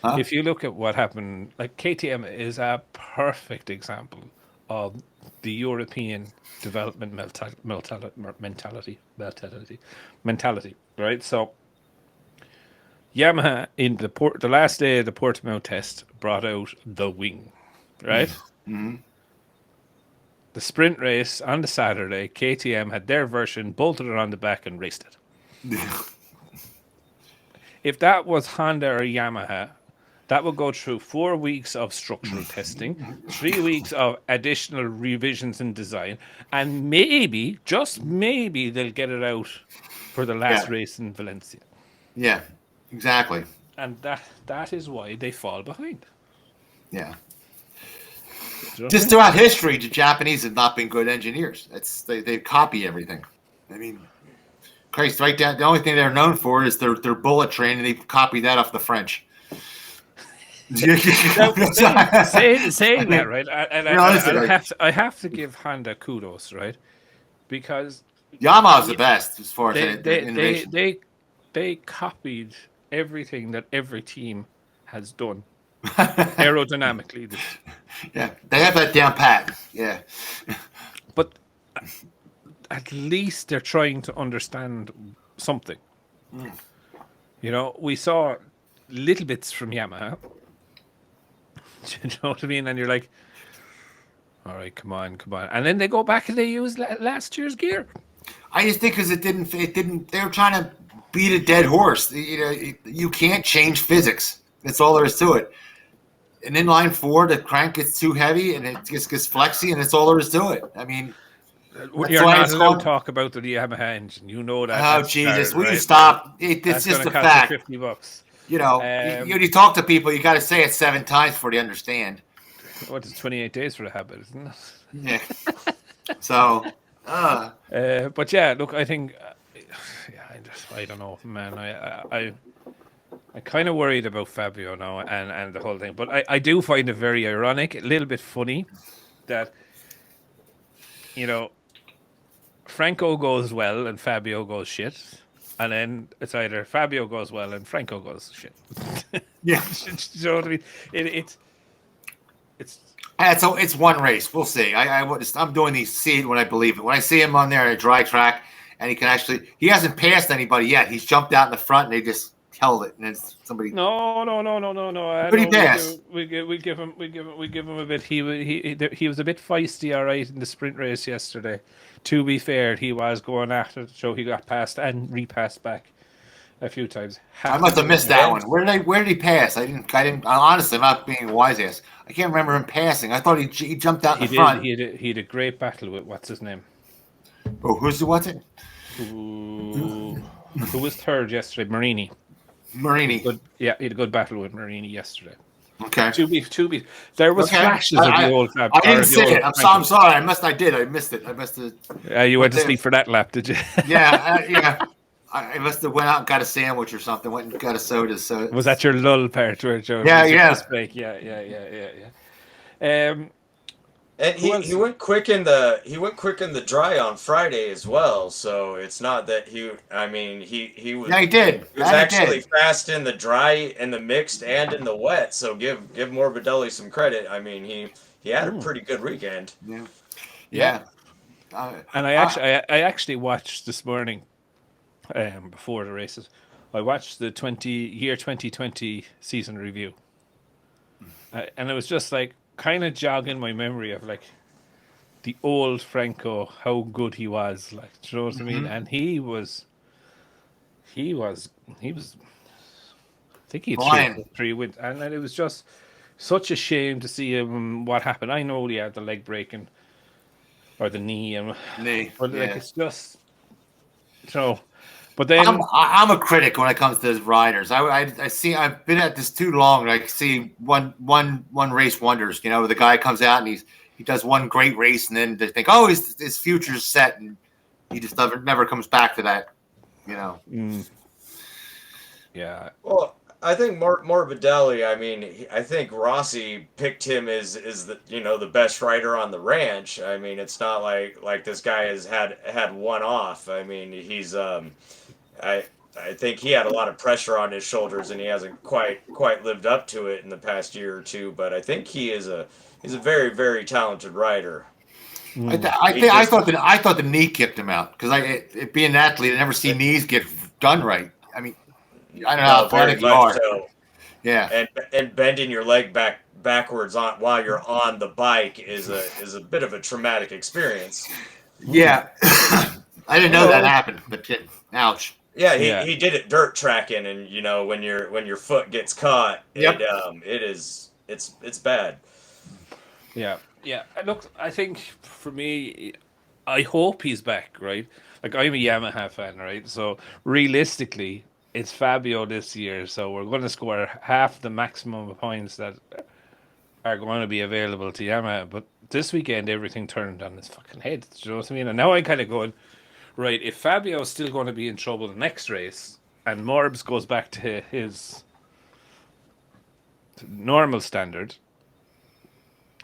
S1: Huh?
S2: If you look at what happened, like KTM is a perfect example of the European development mentality, right? So Yamaha in the last day of the Portimao test brought out the wing, right?
S1: Mm-hmm.
S2: The sprint race on the Saturday, KTM had their version, bolted it on the back and raced it. If that was Honda or Yamaha, that will go through 4 weeks of structural testing, 3 weeks of additional revisions and design, and maybe, just maybe, they'll get it out for the last race in Valencia.
S1: Yeah, exactly.
S2: And that is why they fall behind.
S1: Yeah. Just throughout history, the Japanese have not been good engineers. They copy everything. I mean, Christ, right down. The only thing they're known for is their bullet train, and they copy that off the French.
S2: saying that, right? I have to give Honda kudos, right? Because
S1: Yamaha's the best as far as innovation.
S2: They copied everything that every team has done aerodynamically.
S1: Yeah, they have that down pat. Yeah,
S2: but at least they're trying to understand something. You know, we saw little bits from Yamaha. Do you know what I mean? And you're like, all right, come on. And then they go back and they use last year's gear.
S1: I just think because it didn't. They were trying to beat a dead horse. You can't change physics. That's all there is to it. An inline four, the crank gets too heavy and it just gets flexy, and that's all there is to it. I mean,
S2: you're not allowed to talk about the Yamaha engine. You know that.
S1: Oh, Jesus. Will you stop? It's just a fact.
S2: $50.
S1: You know, you talk to people, you got to say it 7 times before they understand.
S2: What is 28 days for the habit, isn't it?
S1: Yeah. So,
S2: but yeah, look, I think, I don't know, man. I kind of worried about Fabio now and the whole thing, but I do find it very ironic, a little bit funny that, you know, Franco goes well and Fabio goes shit. And then it's either Fabio goes well and Franco goes shit.
S1: Yeah.
S2: You know what I mean?
S1: It's one race. We'll see. I'm doing these, see it when I believe it. When I see him on there at a dry track and he hasn't passed anybody yet. He's jumped out in the front and held it, and then somebody.
S2: No.
S1: But he passed.
S2: We give him a bit. He was a bit feisty, all right, in the sprint race yesterday. To be fair, he was going after the show. He got passed and repassed back a few times.
S1: I must have missed that one. Where did he pass? I didn't. Honestly, I'm not being a wise ass. I can't remember him passing. I thought he jumped out in the front.
S2: He had a great battle with what's his name.
S1: Oh, what's it?
S2: Who was third yesterday? Marini. He had a good battle with Marini yesterday.
S1: Okay.
S2: Two beef. There was flashes of the old Fabio.
S1: I didn't see it. I'm sorry. I missed it. I missed it.
S2: You went to sleep for that lap, did you?
S1: Yeah. I must have went out and got a sandwich or something. Went and got a soda. So
S2: was that your lull part where Joe?
S1: Yeah.
S3: And he went quick in the dry on Friday as well. So it's not that he was.
S1: Yeah, he did.
S3: He was actually fast in the dry, in the mixed, and in the wet. So give Morbidelli some credit. I mean, he had a pretty good weekend.
S1: Yeah.
S2: And I actually watched this morning, before the races. I watched the 2020 season review, and it was just like kind of jogging my memory of like the old Franco, how good he was. Like, do you know what I mean? And he was. I think he had three wins, and it was just such a shame to see him. What happened? I know he had the leg breaking or the knee, but like it's just so. But then
S1: I'm a critic when it comes to his riders. I see I've been at this too long. I see one race wonders. You know, the guy comes out and he does one great race, and then they think, oh, his future's set, and he just never comes back to that. You know.
S2: Yeah.
S3: Well, I think Morbidelli. I mean, I think Rossi picked him as the best rider on the ranch. I mean, it's not like this guy has had one off. I mean, he's I think he had a lot of pressure on his shoulders, and he hasn't quite lived up to it in the past year or two. But I think he's a very, very talented rider.
S1: I thought the knee kicked him out because being an athlete, I never see knees get done right. I mean, I don't know how athletic you are. So. Yeah,
S3: and bending your leg backwards while you're on the bike is a bit of a traumatic experience.
S1: Yeah, I didn't know that happened, but ouch.
S3: Yeah, he did it dirt tracking, and when your foot gets caught, it's bad.
S2: Yeah. Look, I think for me, I hope he's back. Right, like I'm a Yamaha fan, right? So realistically, it's Fabio this year, so we're going to score half the maximum of points that are going to be available to Yamaha. But this weekend, everything turned on his fucking head. Do you know what I mean? And now I'm kind of going, right, if Fabio is still going to be in trouble the next race, and Morbs goes back to his normal standard,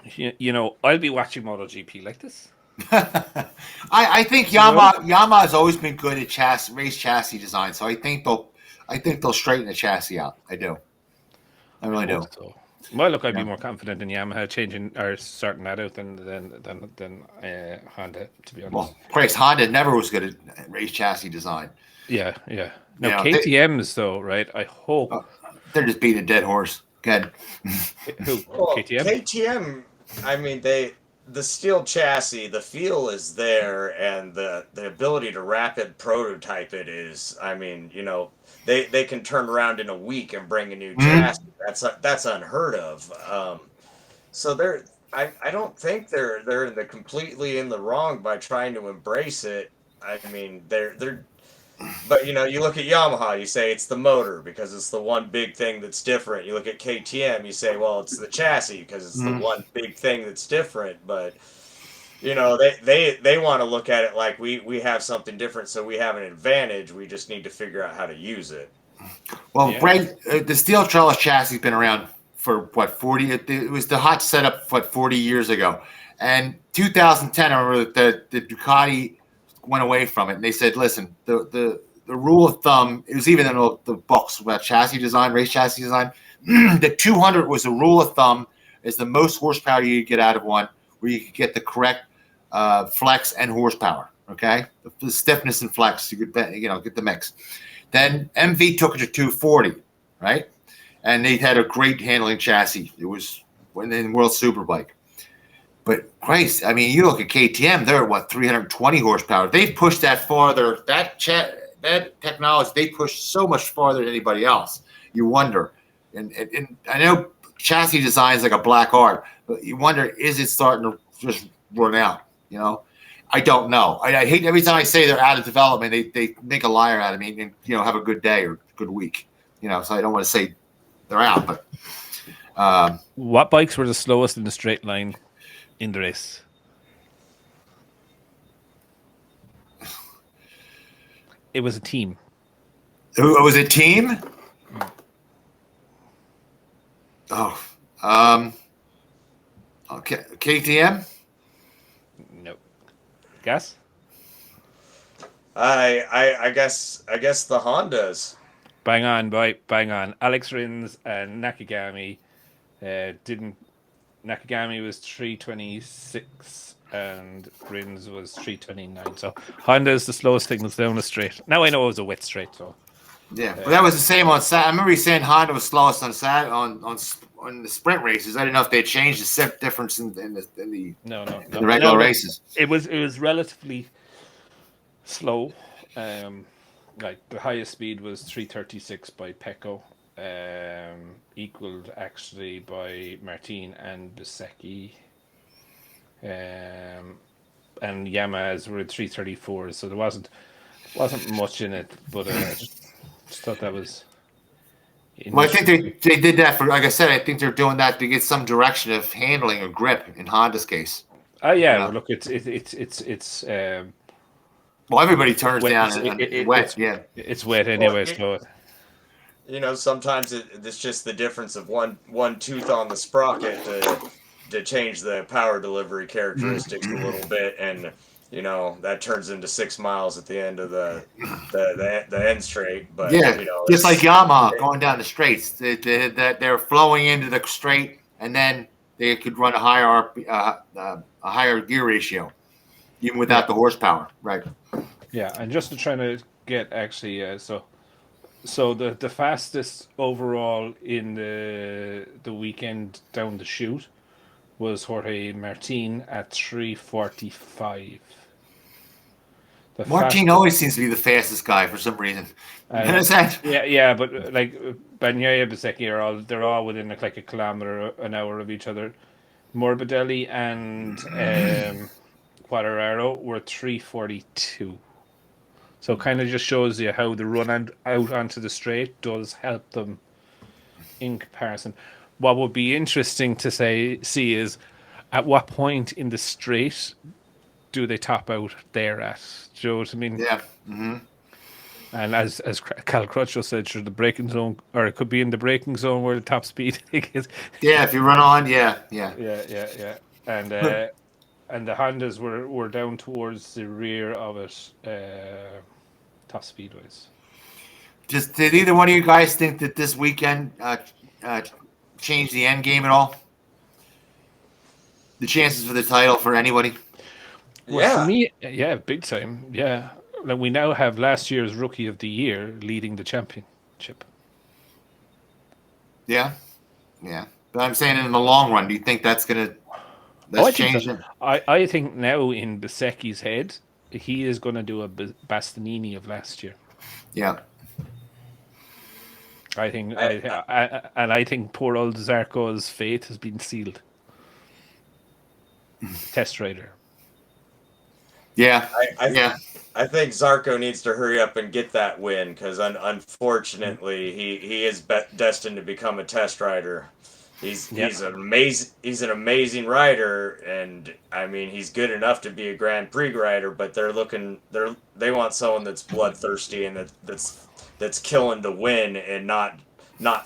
S2: I'll be watching MotoGP like this.
S1: I think Yamaha has always been good at race chassis design, so I think they'll straighten the chassis out. I do. I really do.
S2: So. Well, look, I'd be more confident in Yamaha changing or starting that out than Honda, to be honest.
S1: Well, Christ, Honda never was good at race chassis design.
S2: Yeah. Now, KTM's, though, right? I hope.
S1: They're just beating a dead horse. Good.
S2: Who?
S3: Well,
S2: KTM?
S3: KTM, I mean, the steel chassis, the feel is there, and the ability to rapid prototype it is, I mean, they can turn around in a week and bring a new chassis. That's unheard of. So I don't think they're completely in the wrong by trying to embrace it. I mean, but you look at Yamaha, you say it's the motor because it's the one big thing that's different. You look at KTM, you say, well, it's the chassis because it's the one big thing that's different. But they want to look at it like we have something different, so we have an advantage. We just need to figure out how to use it.
S1: Well, the steel trellis chassis has been around for 40? It was the hot setup 40 years ago, and 2010. I remember that the Ducati went away from it, and they said, "Listen, the rule of thumb, it was even in the books about chassis design, race chassis design, that 200 was the rule of thumb, is the most horsepower you could get out of one, where you could get the correct flex and horsepower. Okay, the stiffness and flex, you could get the mix. Then MV took it to 240, right? And they had a great handling chassis. It was in World Superbike. But Christ, I mean, you look at KTM, they're at 320 horsepower. They've pushed that farther. That technology, they pushed so much farther than anybody else. You wonder, and I know chassis design is like a black art, but you wonder, is it starting to just run out? You know, I don't know. I hate every time I say they're out of development, they make a liar out of me and have a good day or good week. So I don't want to say they're out, but
S2: what bikes were the slowest in the straight line in the race? It was a team.
S1: It was a team? Oh. Okay. KTM?
S2: No. Guess?
S3: I guess the Hondas.
S2: Bang on, boy. Bang on. Alex Rins and Nakagami didn't. Nakagami was 326 and Rins was 329. So Honda is the slowest thing that's down the straight. Now I know it was a wet straight, so
S1: yeah. But that was the same on Saturday. I remember you saying Honda was slowest on Saturday on the sprint races. I didn't know if they changed the set difference in the regular races.
S2: It was relatively slow. Like the highest speed was 336 by Pecco. Equaled actually by Martin and Bezzecchi, and Yamaha's were at 334, so there wasn't much in it, but I just thought that was.
S1: Well, I think they did that for, like I said, I think they're doing that to get some direction of handling or grip in Honda's case.
S2: Oh yeah, well, look, it's.
S1: Well, everybody turns down and wet.
S2: It's wet anyway, so.
S3: Sometimes it's just the difference of one tooth on the sprocket to change the power delivery characteristics a little bit, and that turns into 6 miles at the end of the end straight. But
S1: just like Yamaha going down the straights, they're flowing into the straight, and then they could run a higher gear ratio, even without the horsepower, right?
S2: Yeah, and just to try to get actually, So the fastest overall in the weekend down the chute was Jorge Martin at 3:45.
S1: Martin always seems to be the fastest guy for some reason.
S2: Yeah, but like Bagnaia, Bezzecchi they're all within like a kilometer an hour of each other. Morbidelli and Quartararo were 3:42. So it kind of just shows you how the run out onto the straight does help them in comparison. What would be interesting to see is at what point in the straight do they top out there at? Do you know what I mean?
S1: Yeah. Mm-hmm.
S2: And as Cal Crutchlow said, sure, the braking zone, or it could be in the braking zone where the top speed is.
S1: Yeah, if you run on, yeah.
S2: And the Hondas were down towards the rear of it. Top speed wise.
S1: Did either one of you guys think that this weekend changed the end game at all? The chances for the title for anybody?
S2: Well, for me, yeah, big time. Yeah, like we now have last year's Rookie of the Year leading the championship.
S1: Yeah. But I'm saying in the long run, do you think that's gonna change it?
S2: I think now in Bezzecchi's head, he is going to do a Bastianini of last year.
S1: Yeah.
S2: I think poor old Zarco's fate has been sealed. Test rider.
S1: Yeah.
S3: I think Zarco needs to hurry up and get that win because unfortunately he is destined to become a test rider. He's an amazing rider, and I mean he's good enough to be a Grand Prix rider, but they want someone that's bloodthirsty and that's killing to win and not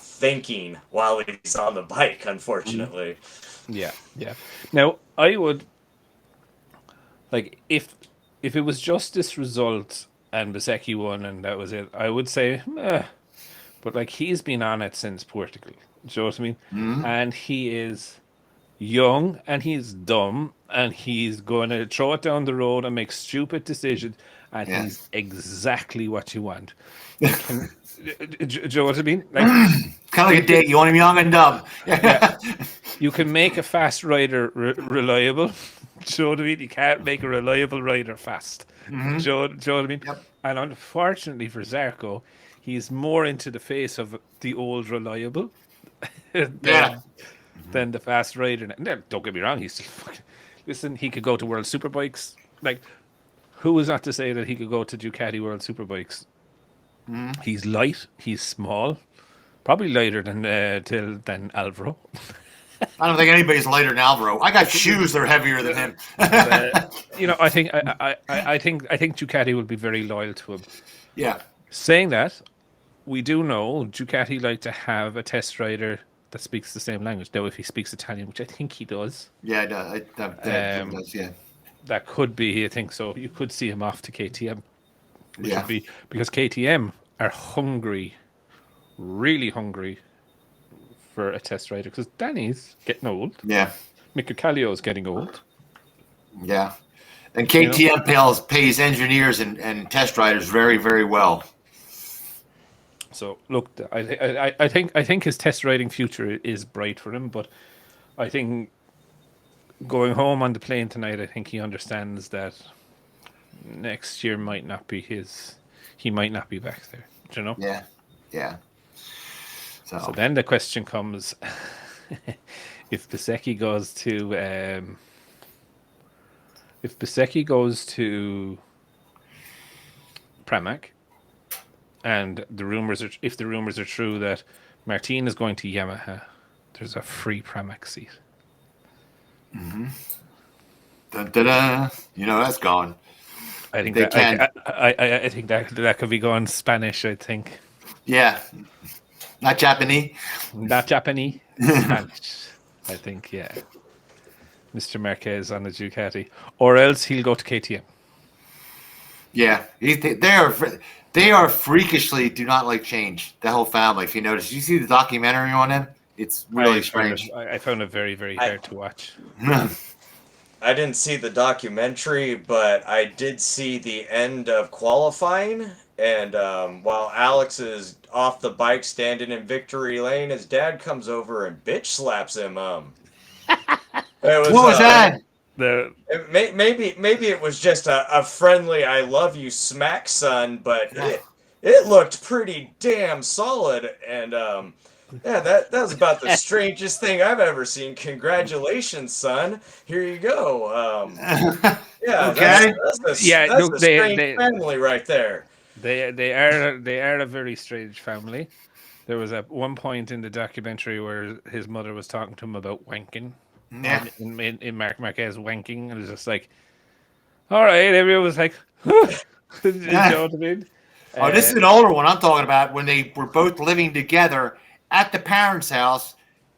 S3: thinking while he's on the bike, unfortunately.
S2: Yeah. Now I would like if it was just this result and Bezzecchi won and that was it, I would say but like he's been on it since Portugal. Do you know what I mean? Mm-hmm. And he is young and he's dumb and he's going to throw it down the road and make stupid decisions. and
S1: Yeah.
S2: he's exactly what you want. Do you know what I mean? Like,
S1: kind of like a date. You want him young and dumb.
S2: yeah, you can make a fast rider reliable. Do you know what I mean? You can't make a reliable rider fast. Do you know what I mean?
S1: Yep.
S2: And unfortunately for Zarco, he's more into the face of the old reliable than the fast rider. Now, don't get me wrong, he's still fucking... Listen, he could go to World Superbikes. Like, who is not to say that he could go to Ducati World Superbikes? He's light, he's small, probably lighter than Alvaro.
S1: I don't think anybody's lighter than Alvaro. I got shoes that are heavier than him.
S2: You know, I think Ducati will be very loyal to him.
S1: Yeah.
S2: Saying that, we do know Ducati like to have a test rider that speaks the same language. Now, if he speaks Italian, which I think he does,
S1: Yeah, no, that does, yeah.
S2: that could be. I think so. You could see him off to KTM. Which
S1: Yeah.
S2: would be because KTM are hungry, really hungry for a test rider. Because Danny's getting old.
S1: Yeah.
S2: Mika Kallio's getting old.
S1: Yeah. And KTM pays engineers and test riders very, very well.
S2: So look, I think his test riding future is bright for him. But I think going home on the plane tonight, I think he understands that next year might not be his. He might not be back there. Do you know?
S1: Yeah. Yeah.
S2: So then the question comes: if Bezzecchi goes to Pramac, and if the rumors are true that Martin is going to Yamaha, there's a free Pramac seat.
S1: Mm-hmm. Dun, dun, dun. You know that's gone.
S2: I think
S1: They
S2: that
S1: can.
S2: I think that could be going Spanish. I think
S1: Yeah. Not Japanese.
S2: not Japanese, Spanish. I think, yeah. Mr. Marquez on the Ducati, or else he'll go to KTM.
S1: Yeah. They are freakishly do not like change. The whole family, if you notice. You see the documentary on them? It's really strange.
S2: I found it very, very hard to watch.
S3: I didn't see the documentary, but I did see the end of qualifying. And while Alex is off the bike standing in victory lane, his dad comes over and bitch slaps him. What
S1: was that?
S3: Maybe it was just a friendly "I love you" smack, son, but it looked pretty damn solid. And yeah, that was about the strangest thing I've ever seen. Congratulations, son. Here you go. Yeah,
S1: Okay.
S3: that's a strange family right there.
S2: They are a very strange family. There was at one point in the documentary where his mother was talking to him about wanking.
S1: Yeah.
S2: In Marc Marquez wanking, and it was just like, all right, everyone was like, you know what I mean?
S1: Oh, this is an older one I'm talking about when they were both living together at the parents' house.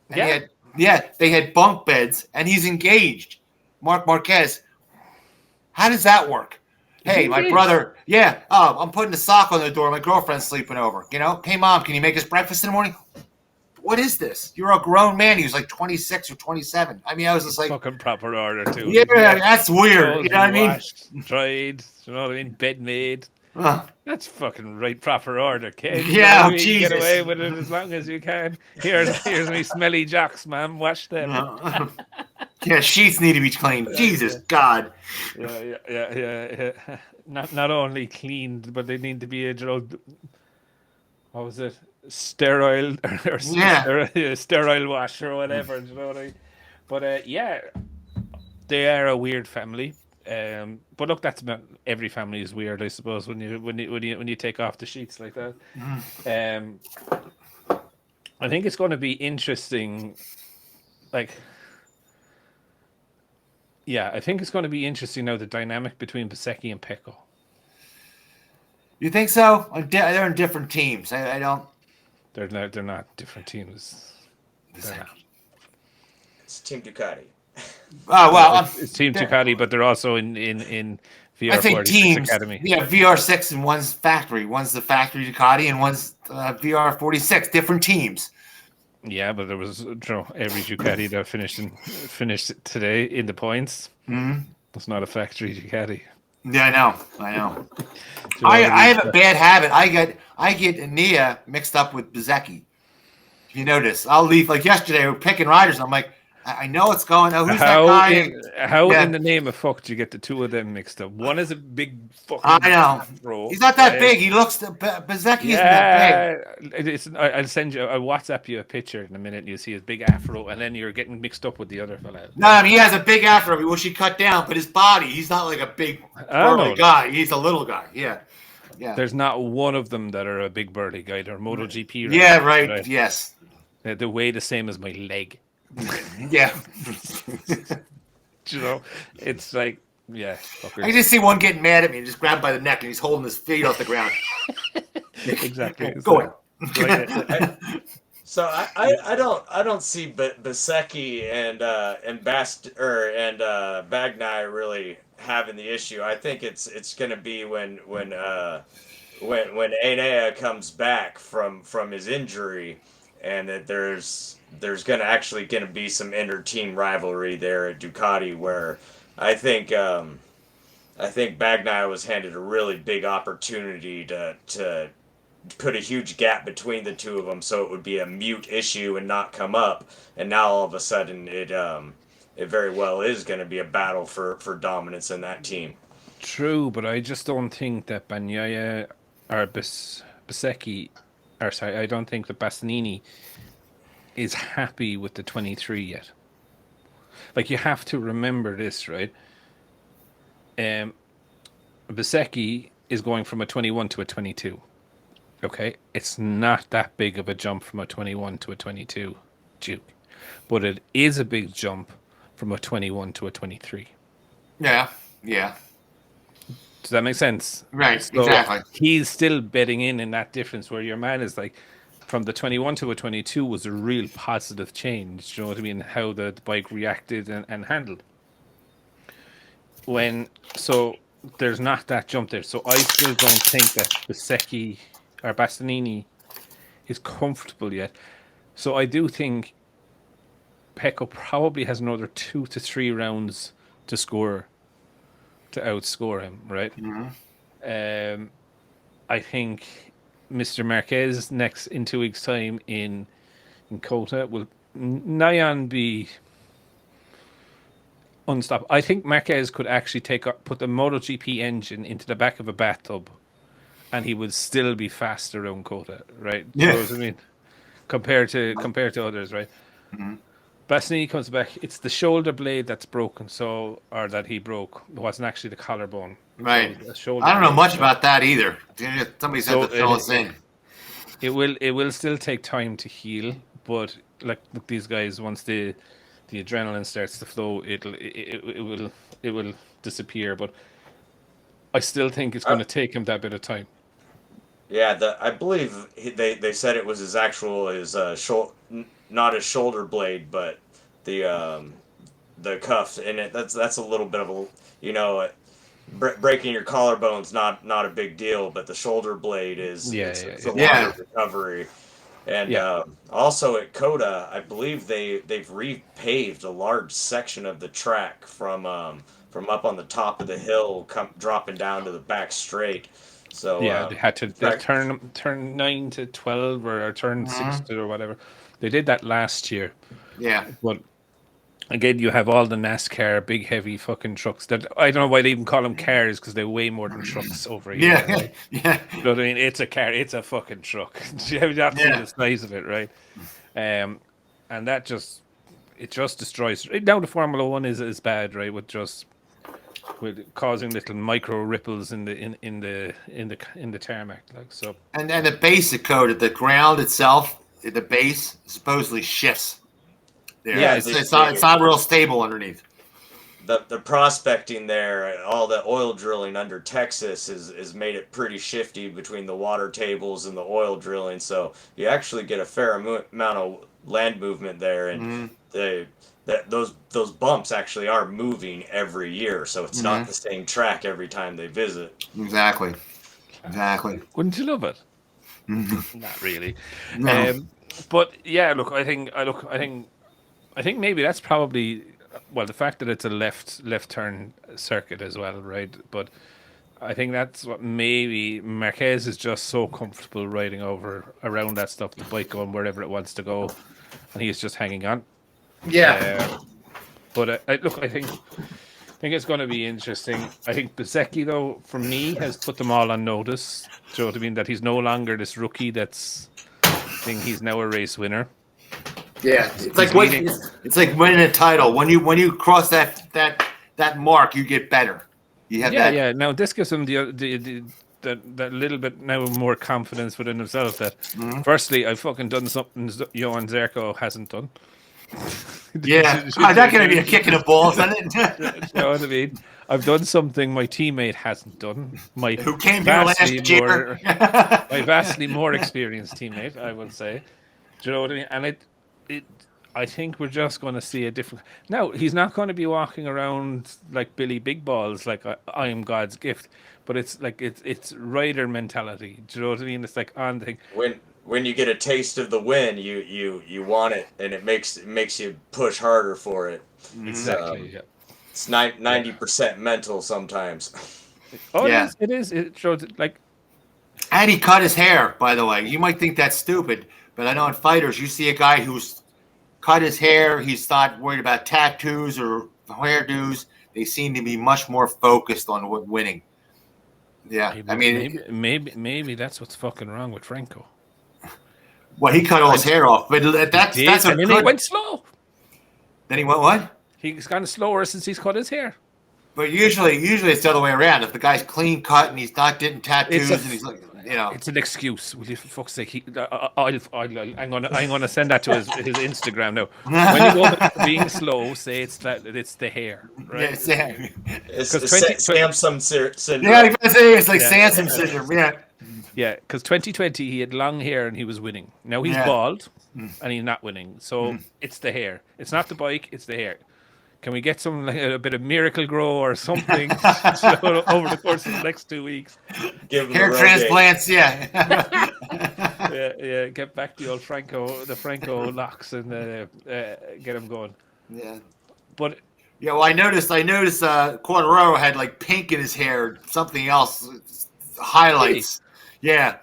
S1: And they had bunk beds, and he's engaged. Marc Marquez. How does that work? Hey, my brother. Yeah. Oh, I'm putting a sock on the door. My girlfriend's sleeping over. You know. Hey, mom, can you make us breakfast in the morning? What is this? You're a grown man. He was like 26 or 27. I mean, I was just like,
S2: fucking proper order too.
S1: Yeah, that's weird. You know what I mean?
S2: Washed, dried. You know what I mean? Bed made. That's fucking right proper order, kid.
S1: Yeah,
S2: you
S1: Jesus.
S2: Get away with it as long as you can. Here's me smelly jocks, man. Wash them.
S1: Yeah, sheets need to be cleaned. Jesus, God.
S2: Yeah. Not only cleaned, but they need to be what was it? Sterile or sterile wash or whatever. You know what I mean? But yeah, they are a weird family. But look, that's about every family is weird, I suppose. When you take off the sheets like that. I think it's going to be interesting. I think it's going to be interesting now, the dynamic between Bezzecchi and Pecco. You
S1: think so? They're in different teams. I don't.
S2: They're not different teams. They're not.
S3: It's Team Ducati.
S1: Oh well,
S2: it's Team Ducati, but they're also in VR46
S1: I think teams,
S2: Academy.
S1: Yeah, VR6 and one's factory. One's the factory Ducati, and one's VR46. Different teams.
S2: Yeah, but there was every Ducati that finished today in the points.
S1: Mm-hmm.
S2: It's not a factory Ducati.
S1: Yeah, I know.
S2: You know what I
S1: I
S2: mean?
S1: have a bad habit. I get Nia mixed up with Bezecchi. If you notice, I'll leave like yesterday. We're picking riders. I'm like, I know what's going on. Who's that guy?
S2: How in
S1: Yeah,
S2: the name of fuck do you get the two of them mixed up? One is a big
S1: I
S2: fucking
S1: know.
S2: afro,
S1: He's not that
S2: right?
S1: big. He looks. Bezecchi isn't that
S2: Yeah, I'll send you. I'll WhatsApp you a picture in a minute. And you see his big afro, and then you're getting mixed up with the other fella.
S1: big. No, I mean, he has a big afro, which he cut down, but his body, he's not like a big
S2: I
S1: burly
S2: know.
S1: guy. He's a little guy. Yeah.
S2: There's not one of them that are a big burly guy. They're MotoGP.
S1: Yeah, right. Yes.
S2: They weigh the same as my leg.
S1: Yeah.
S2: You know, it's like, yeah.
S1: I just see one getting mad at me and just grabbed by the neck and he's holding his feet off the ground.
S2: Exactly.
S1: Go on.
S3: So I don't see Besecchi and Bagnai really having the issue. I think it's going to be when Enea comes back from his injury, and that there's going to be some inter-team rivalry there at Ducati, where I think Bagnai was handed a really big opportunity to put a huge gap between the two of them, so it would be a mute issue and not come up. And now all of a sudden, it very well is going to be a battle for dominance in that team.
S2: True, but I just don't think that Bagnaia or Besecchi, or sorry, I don't think that Bastianini is happy with the 23 yet. Like, you have to remember this, right? Besecchi is going from a 21 to a 22. Okay, it's not that big of a jump from a 21 to a 22, Duke, but it is a big jump from a 21 to a 23.
S1: Yeah.
S2: Does that make sense?
S1: Right,
S2: So
S1: exactly.
S2: he's still betting in that difference, where your man is like, from the 21 to a 22 was a real positive change. You know what I mean? How the bike reacted and handled. So there's not that jump there. So I still don't think that Besecchi or Bastianini is comfortable yet. So I do think Pecco probably has another 2 to 3 rounds to outscore him, right?
S1: Mm-hmm.
S2: I think Mr. Marquez next in 2 weeks' time in COTA will nigh on be unstoppable. I think Marquez could actually put the MotoGP engine into the back of a bathtub, and he would still be fast around COTA, right?
S1: Yeah.
S2: You know what I mean? Compared to others, right?
S1: Mm-hmm.
S2: Bastianini comes back. It's the shoulder blade that's broken, or that he broke. It wasn't actually the collarbone.
S1: Right.
S2: So
S1: I don't know much about that either. Somebody's had to fill us in.
S2: It will still take time to heal, but like these guys, once the adrenaline starts to flow, it will disappear. But I still think it's going to take him that bit of time.
S3: Yeah, I believe they said it was not his shoulder blade, but the cuff, and that's a little bit of a breaking your collarbone's not a big deal, but the shoulder blade is it's a longer recovery. And also at COTA, I believe they've repaved a large section of the track from up on the top of the hill, dropping down to the back straight. So
S2: they had to turn 9 to 12 or turn 6 to or whatever. They did that last year.
S1: Yeah.
S2: But again, you have all the NASCAR big heavy fucking trucks that I don't know why they even call them cars, because they weigh more than trucks over here.
S1: Yeah.
S2: Right?
S1: Yeah.
S2: You know what I mean? It's a car. It's a fucking truck. You have to see the size of it, right? And that just destroys. Now the Formula One is bad, right? With causing little micro ripples in the tarmac, like so.
S1: And the basic code, the ground itself, the base supposedly shifts. There.
S3: Yeah,
S1: it's not real stable underneath.
S3: The prospecting there, all the oil drilling under Texas is made it pretty shifty between the water tables and the oil drilling. So you actually get a fair amount of land movement there, and those bumps actually are moving every year. So it's not the same track every time they visit.
S1: Exactly.
S2: Wouldn't you love it? Not really.
S1: No.
S2: But yeah, look, I think maybe that's probably well, the fact that it's a left turn circuit as well, right? But I think that's what maybe Marquez is just so comfortable riding around that stuff, the bike going wherever it wants to go, and he's just hanging on.
S1: Yeah.
S2: But look, I think it's going to be interesting. I think Bezzecchi, though, for me, has put them all on notice. Do you know what I mean? That he's no longer this rookie that's thing. He's now a race winner.
S1: Yeah, it's like winning a title. When you cross that mark, you get better. You have that.
S2: Yeah. Now this gives him that little bit now more confidence within himself. That firstly, I've fucking done something Johan Zarco hasn't done.
S1: Yeah, that going to be a kick in the balls, isn't it?
S2: You know what I mean? I've done something my teammate hasn't done.
S1: Who came here last year?
S2: My vastly more experienced teammate, I would say. Do you know what I mean? And I think we're just going to see a different. Now he's not going to be walking around like Billy Big Balls, like I am God's gift. But it's like it's rider mentality. Do you know what I mean? It's like on the thing.
S3: When you get a taste of the win, you want it, and it makes you push harder for it.
S2: Exactly. Yeah.
S3: It's 90% mental sometimes.
S2: Oh,
S1: yeah.
S2: It is. It shows like.
S1: And he cut his hair, by the way. You might think that's stupid, but I know in fighters, you see a guy who's cut his hair. He's not worried about tattoos or hairdos. They seem to be much more focused on winning. Yeah,
S2: maybe that's what's fucking wrong with Franco.
S1: Well, he cut all his hair off, but that's
S2: and then he went slow.
S1: Then he went what?
S2: He's gone slower since he's cut his hair.
S1: But usually it's the other way around. If the guy's clean cut and he's not getting tattoos and he's like,
S2: it's an excuse. Will you, for fuck's sake? I'm gonna send that to his Instagram now. When you go back to being slow, say it's the hair, right?
S1: Yeah,
S3: it's Samson syndrome.
S1: Yeah, I say it's like Samson syndrome. Yeah.
S2: Yeah, because 2020 he had long hair and he was winning. Now he's bald and he's not winning. So it's the hair. It's not the bike. It's the hair. Can we get some a bit of Miracle Grow or something over the course of the next 2 weeks?
S1: Hair transplants, yeah.
S2: yeah. Get back the old Franco locks and get him going.
S1: Yeah,
S2: but
S1: yeah. Well, I noticed. Quartararo had like pink in his hair, something else, highlights. Really? Yeah,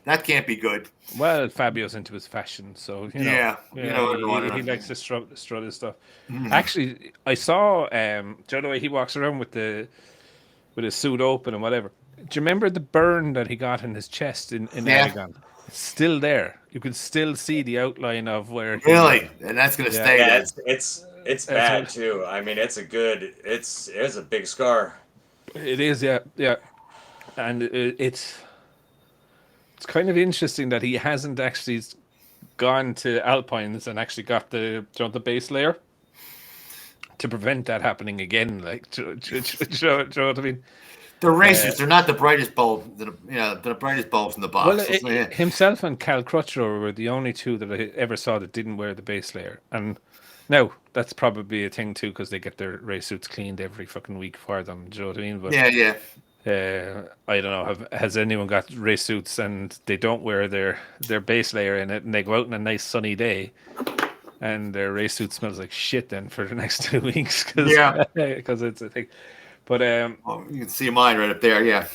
S1: that can't be good.
S2: Well, Fabio's into his fashion, so he likes to strut his stuff. Mm-hmm. Actually, I saw the way he walks around with his suit open and whatever. Do you remember the burn that he got in his chest in Aragon? It's still there. You can still see the outline of where.
S1: And that's going to stay.
S3: Yeah, it's bad too. I mean, it's a big scar.
S2: It is, yeah, and it's kind of interesting that he hasn't actually gone to Alpines and actually got the base layer to prevent that happening again. Like, do you know what I mean?
S1: The racers, they're not the brightest bulb. The brightest bulbs in the box.
S2: Well, himself and Cal Crutchlow were the only two that I ever saw that didn't wear the base layer. And now that's probably a thing too because they get their race suits cleaned every fucking week for them. Do you know what I mean? But,
S1: yeah.
S2: I don't know. Has anyone got race suits and they don't wear their base layer in it, and they go out on a nice sunny day, and their race suit smells like shit then for the next 2 weeks? Because it's a thing. But
S1: you can see mine right up there. Yeah.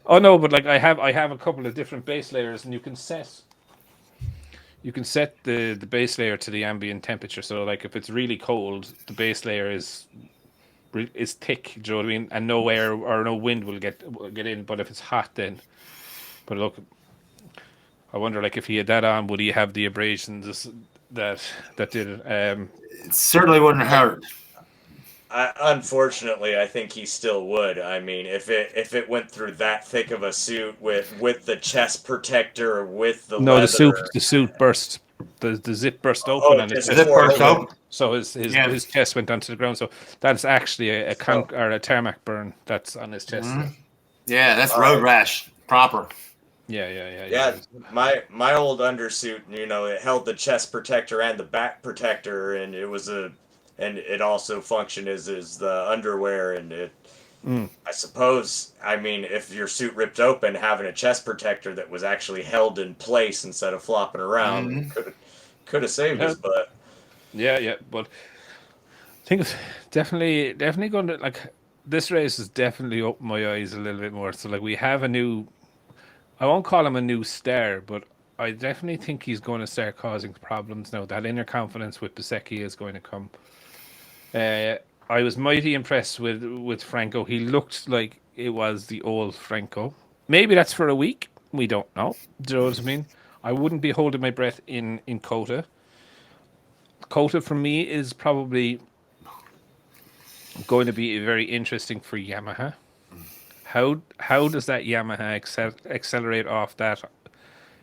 S2: Oh no, but like I have a couple of different base layers, and you can set the base layer to the ambient temperature. So like if it's really cold, the base layer is thick, do you know what I mean? And no air or no wind will get in. But if it's hot, then. But look, I wonder, like, if he had that on, would he have the abrasions that did it?
S1: It certainly wouldn't hurt.
S3: Unfortunately, I think he still would. I mean, if it went through that thick of a suit with the chest protector, with the leather.
S2: The suit burst. The zip burst open, and
S1: zip burst open.
S2: So his chest went down to the ground. So that's actually a tarmac burn that's on his chest.
S1: Mm-hmm. Yeah, that's road rash proper.
S3: Yeah. My old undersuit, it held the chest protector and the back protector, and it also functioned as the underwear, and it. I suppose, if your suit ripped open, having a chest protector that was actually held in place instead of flopping around could have saved his butt.
S2: Yeah, but think it's definitely going to like this race has definitely opened my eyes a little bit more. So like we have a new, I won't call him a new star, but I definitely think he's going to start causing problems now. That inner confidence with Bezzecchi is going to come. I was mighty impressed with Franco. He looked like it was the old Franco. Maybe that's for a week. We don't know. Do you know what I mean? I wouldn't be holding my breath in COTA. COTA for me is probably going to be very interesting for Yamaha. How does that Yamaha accelerate off that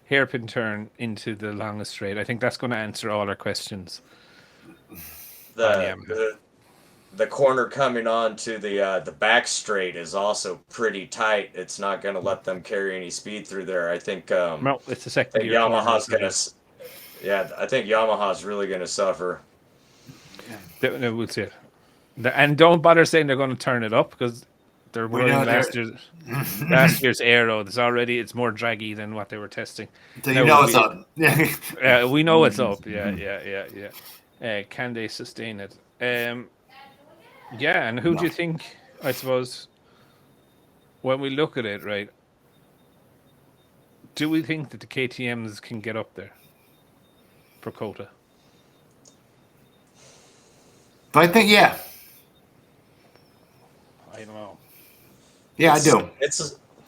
S2: hairpin turn into the longest straight? I think that's going to answer all our questions.
S3: The corner coming on to the back straight is also pretty tight. It's not going to let them carry any speed through there. I think
S2: no, it's a second.
S3: Yamaha's going to. Yeah, I think Yamaha's really going to suffer.
S2: Yeah. We'll see it. And don't bother saying they're going to turn it up because they're running last year's aero. It's more draggy than what they were testing.
S1: So you know it's up. Yeah,
S2: we know it's up. Yeah. Can they sustain it? Yeah, and who do you think, I suppose, when we look at it, right, do we think that the KTMs can get up there for COTA?
S1: I think, yeah.
S2: I don't know.
S1: Yeah, I do.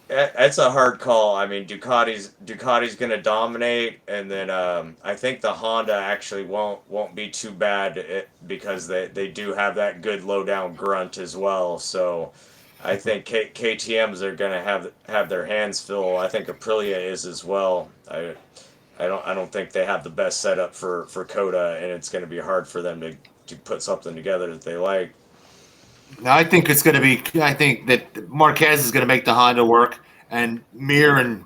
S3: It's a hard call. I mean, Ducati's going to dominate, and then I think the Honda actually won't be too bad because they do have that good low down grunt as well. So I think KTM's are going to have their hands full. I think Aprilia is as well. I don't think they have the best setup for COTA, and it's going to be hard for them to put something together that they like.
S1: I think it's going to be. I think that Marquez is going to make the Honda work, and Mir and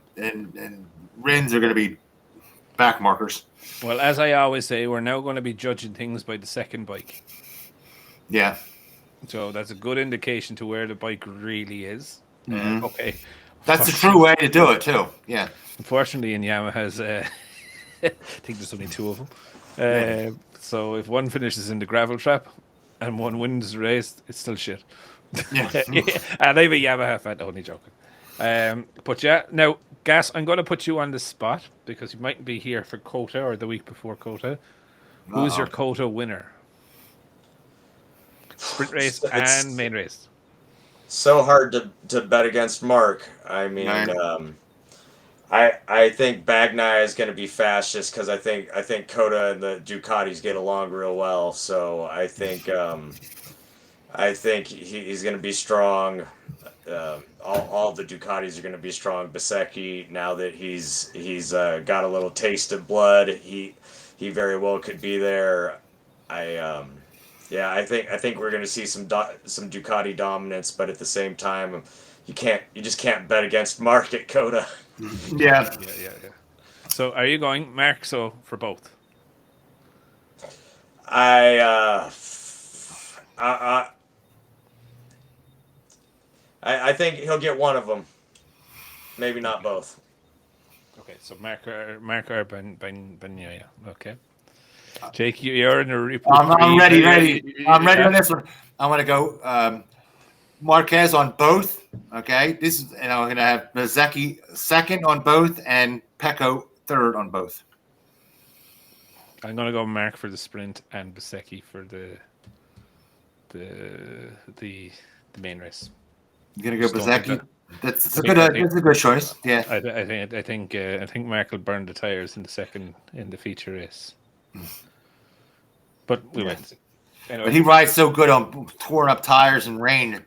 S1: Rins are going to be back markers.
S2: Well, as I always say, we're now going to be judging things by the second bike.
S1: Yeah.
S2: So that's a good indication to where the bike really is.
S1: Mm-hmm.
S2: Okay.
S1: That's a true way to do it too. Yeah.
S2: Unfortunately, in Yamaha's, I think there's only two of them. So if one finishes in the gravel trap and one wins the race, it's still shit.
S1: Yeah.
S2: And I'm a Yamaha fan, only joking. But yeah, now, Gas, I'm going to put you on the spot because you might be here for COTA or the week before COTA. Who's your COTA winner? Sprint race and main race.
S3: So hard to bet against Marc. I mean, I think Bagnaia is going to be fast just because I think COTA and the Ducatis get along real well. So I think he's going to be strong. All the Ducatis are going to be strong. Bezzecchi, now that he's got a little taste of blood, he very well could be there. I think we're going to see some Ducati dominance, but at the same time, you just can't bet against Marc at COTA.
S1: Yeah.
S2: So are you going, Marc? So for both?
S3: I think he'll get one of them. Maybe not both.
S2: Okay, so Marc or Bagnaia. Okay. Jake, you're in a report.
S1: I'm ready. I'm ready on this one. I want to go Marquez on both. Okay, I'm going to have Bezzecchi second on both and Pecco third on both.
S2: I'm going to go Marc for the sprint and Bezzecchi for the main race.
S1: You're going to go Bezzecchi? That's a good choice. Yeah,
S2: I think Marc will burn the tires in the feature race. But we went. Anyway.
S1: But he rides so good on torn up tires and rain.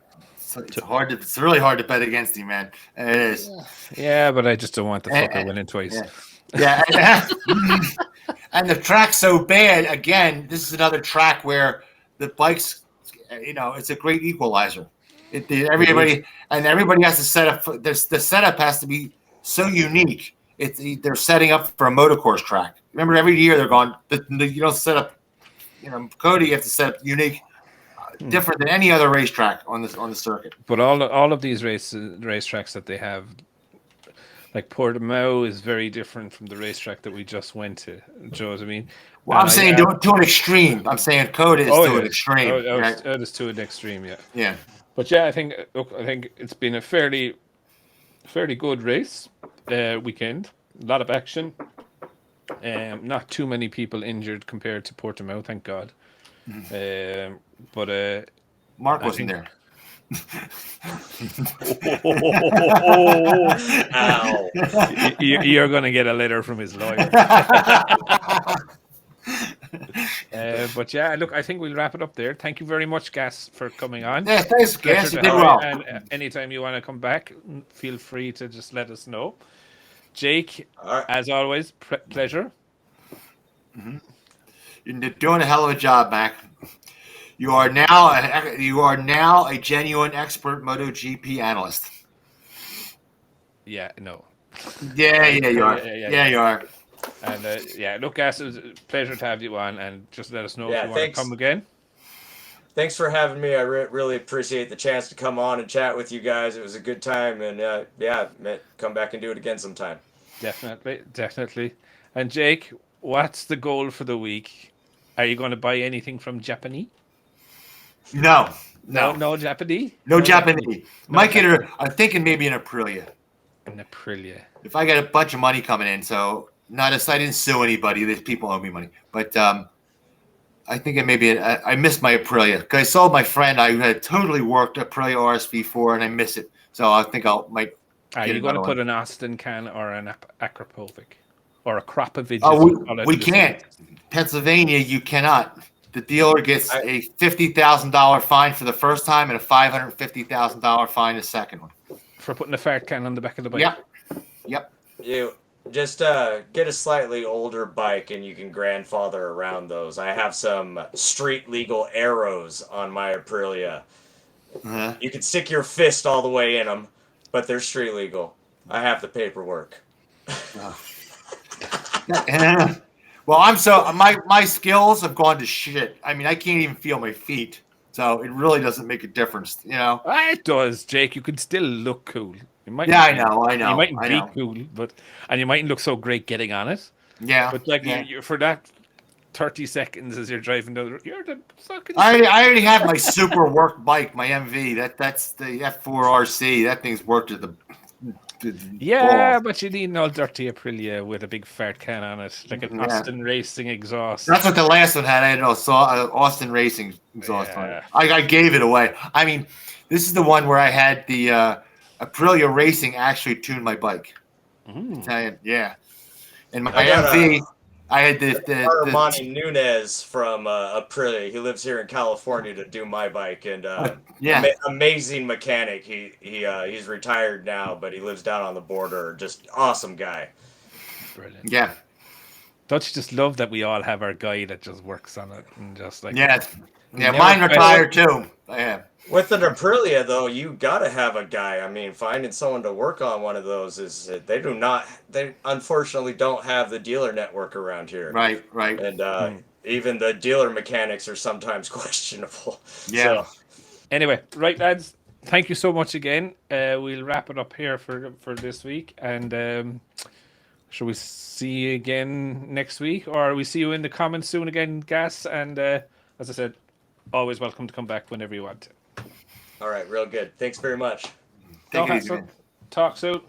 S1: It's really hard to bet against him, man. It is.
S2: Yeah, but I just don't want the fucker winning twice.
S1: Yeah. And the track's so bad. Again, this is another track where the bikes, it's a great equalizer. Everybody has to set up. The setup has to be so unique. They're setting up for a motocross track. Remember, every year they're going. You don't set up. COTA, you have to set up unique, different than any other racetrack on the circuit.
S2: But all of these racetracks that they have, like Portimao is very different from the racetrack that we just went to. Do you know what I mean?
S1: Well,
S2: And
S1: I'm saying to an extreme. I'm saying COTA is to an extreme.
S2: It is to an extreme, yeah.
S1: Yeah.
S2: But yeah, I think it's been a fairly good race weekend. A lot of action. Not too many people injured compared to Portimao, thank God. But
S1: Mark wasn't there.
S3: Ow.
S2: You're going to get a letter from his lawyer. But yeah, look, I think we'll wrap it up there. Thank you very much, Gas, for coming on.
S1: Yeah, thanks, Gas. You did well.
S2: And anytime you want to come back, feel free to just let us know. Jake, as always, pleasure.
S1: Mm-hmm. You're doing a hell of a job, Mac. You are now a genuine expert MotoGP analyst.
S2: Yeah, no.
S1: Yeah, you are. Yeah, you are.
S2: And look, Gas, it was a pleasure to have you on, and just let us know if you want to come again.
S3: Thanks for having me. I really appreciate the chance to come on and chat with you guys. It was a good time, and come back and do it again sometime.
S2: Definitely. And Jake, what's the goal for the week? Are you going to buy anything from Japanese?
S1: No
S2: Japanese.
S1: No Japanese. Might get I'm thinking maybe an Aprilia.
S2: An Aprilia.
S1: If I get a bunch of money coming in, so I didn't sue anybody. These people owe me money, but I think it may be. I missed my Aprilia because I sold my friend. I had totally worked Aprilia RSV4, and I miss it. So I think might.
S2: Are you going to put an Austin can or an Akrapovic or a Krapovic?
S1: Oh, we can't. Pennsylvania, you cannot. The dealer gets a $50,000 fine for the first time and a $550,000 fine the second one.
S2: For putting a fart can on the back of the bike?
S1: Yep.
S3: You just get a slightly older bike and you can grandfather around those. I have some street legal arrows on my Aprilia.
S1: Uh-huh. You
S3: can stick your fist all the way in them, but they're street legal. I have the paperwork.
S1: Well, my skills have gone to shit. I mean, I can't even feel my feet, so it really doesn't make a difference, you know.
S2: It does, Jake. You can still look cool.
S1: I know.
S2: You mightn't be cool, and you mightn't look so great getting on it.
S1: Yeah,
S2: but you for that 30 seconds as you're driving down the road, you're the fucking.
S1: I already have my super work bike, my MV. That's the F4RC. That thing's worked at the.
S2: Yeah, but you need an old dirty Aprilia with a big fart can on it, like an Austin Racing exhaust.
S1: That's what the last one had. I had an Austin Racing exhaust on it. I gave it away. I mean, this is the one where I had the Aprilia Racing actually tune my bike. Italian, and my MV. I had the
S3: Armani Nunez from Aprilia. He lives here in California to do my bike, and amazing mechanic. He's retired now, but he lives down on the border. Just awesome guy.
S2: Brilliant.
S1: Yeah.
S2: Don't you just love that we all have our guy that just works on it and just like
S1: mine retired too. Yeah.
S3: With an Aprilia, though, you gotta have a guy. I mean, finding someone to work on one of those they unfortunately don't have the dealer network around here.
S1: Right.
S3: And even the dealer mechanics are sometimes questionable.
S1: Yeah.
S3: So.
S2: Anyway, right, lads, thank you so much again. We'll wrap it up here for this week, and shall we see you again next week, or we see you in the comments soon again, Gas? And as I said, always welcome to come back whenever you want to.
S3: All right, real good. Thanks very much.
S1: Take it easy, man.
S2: Talk soon.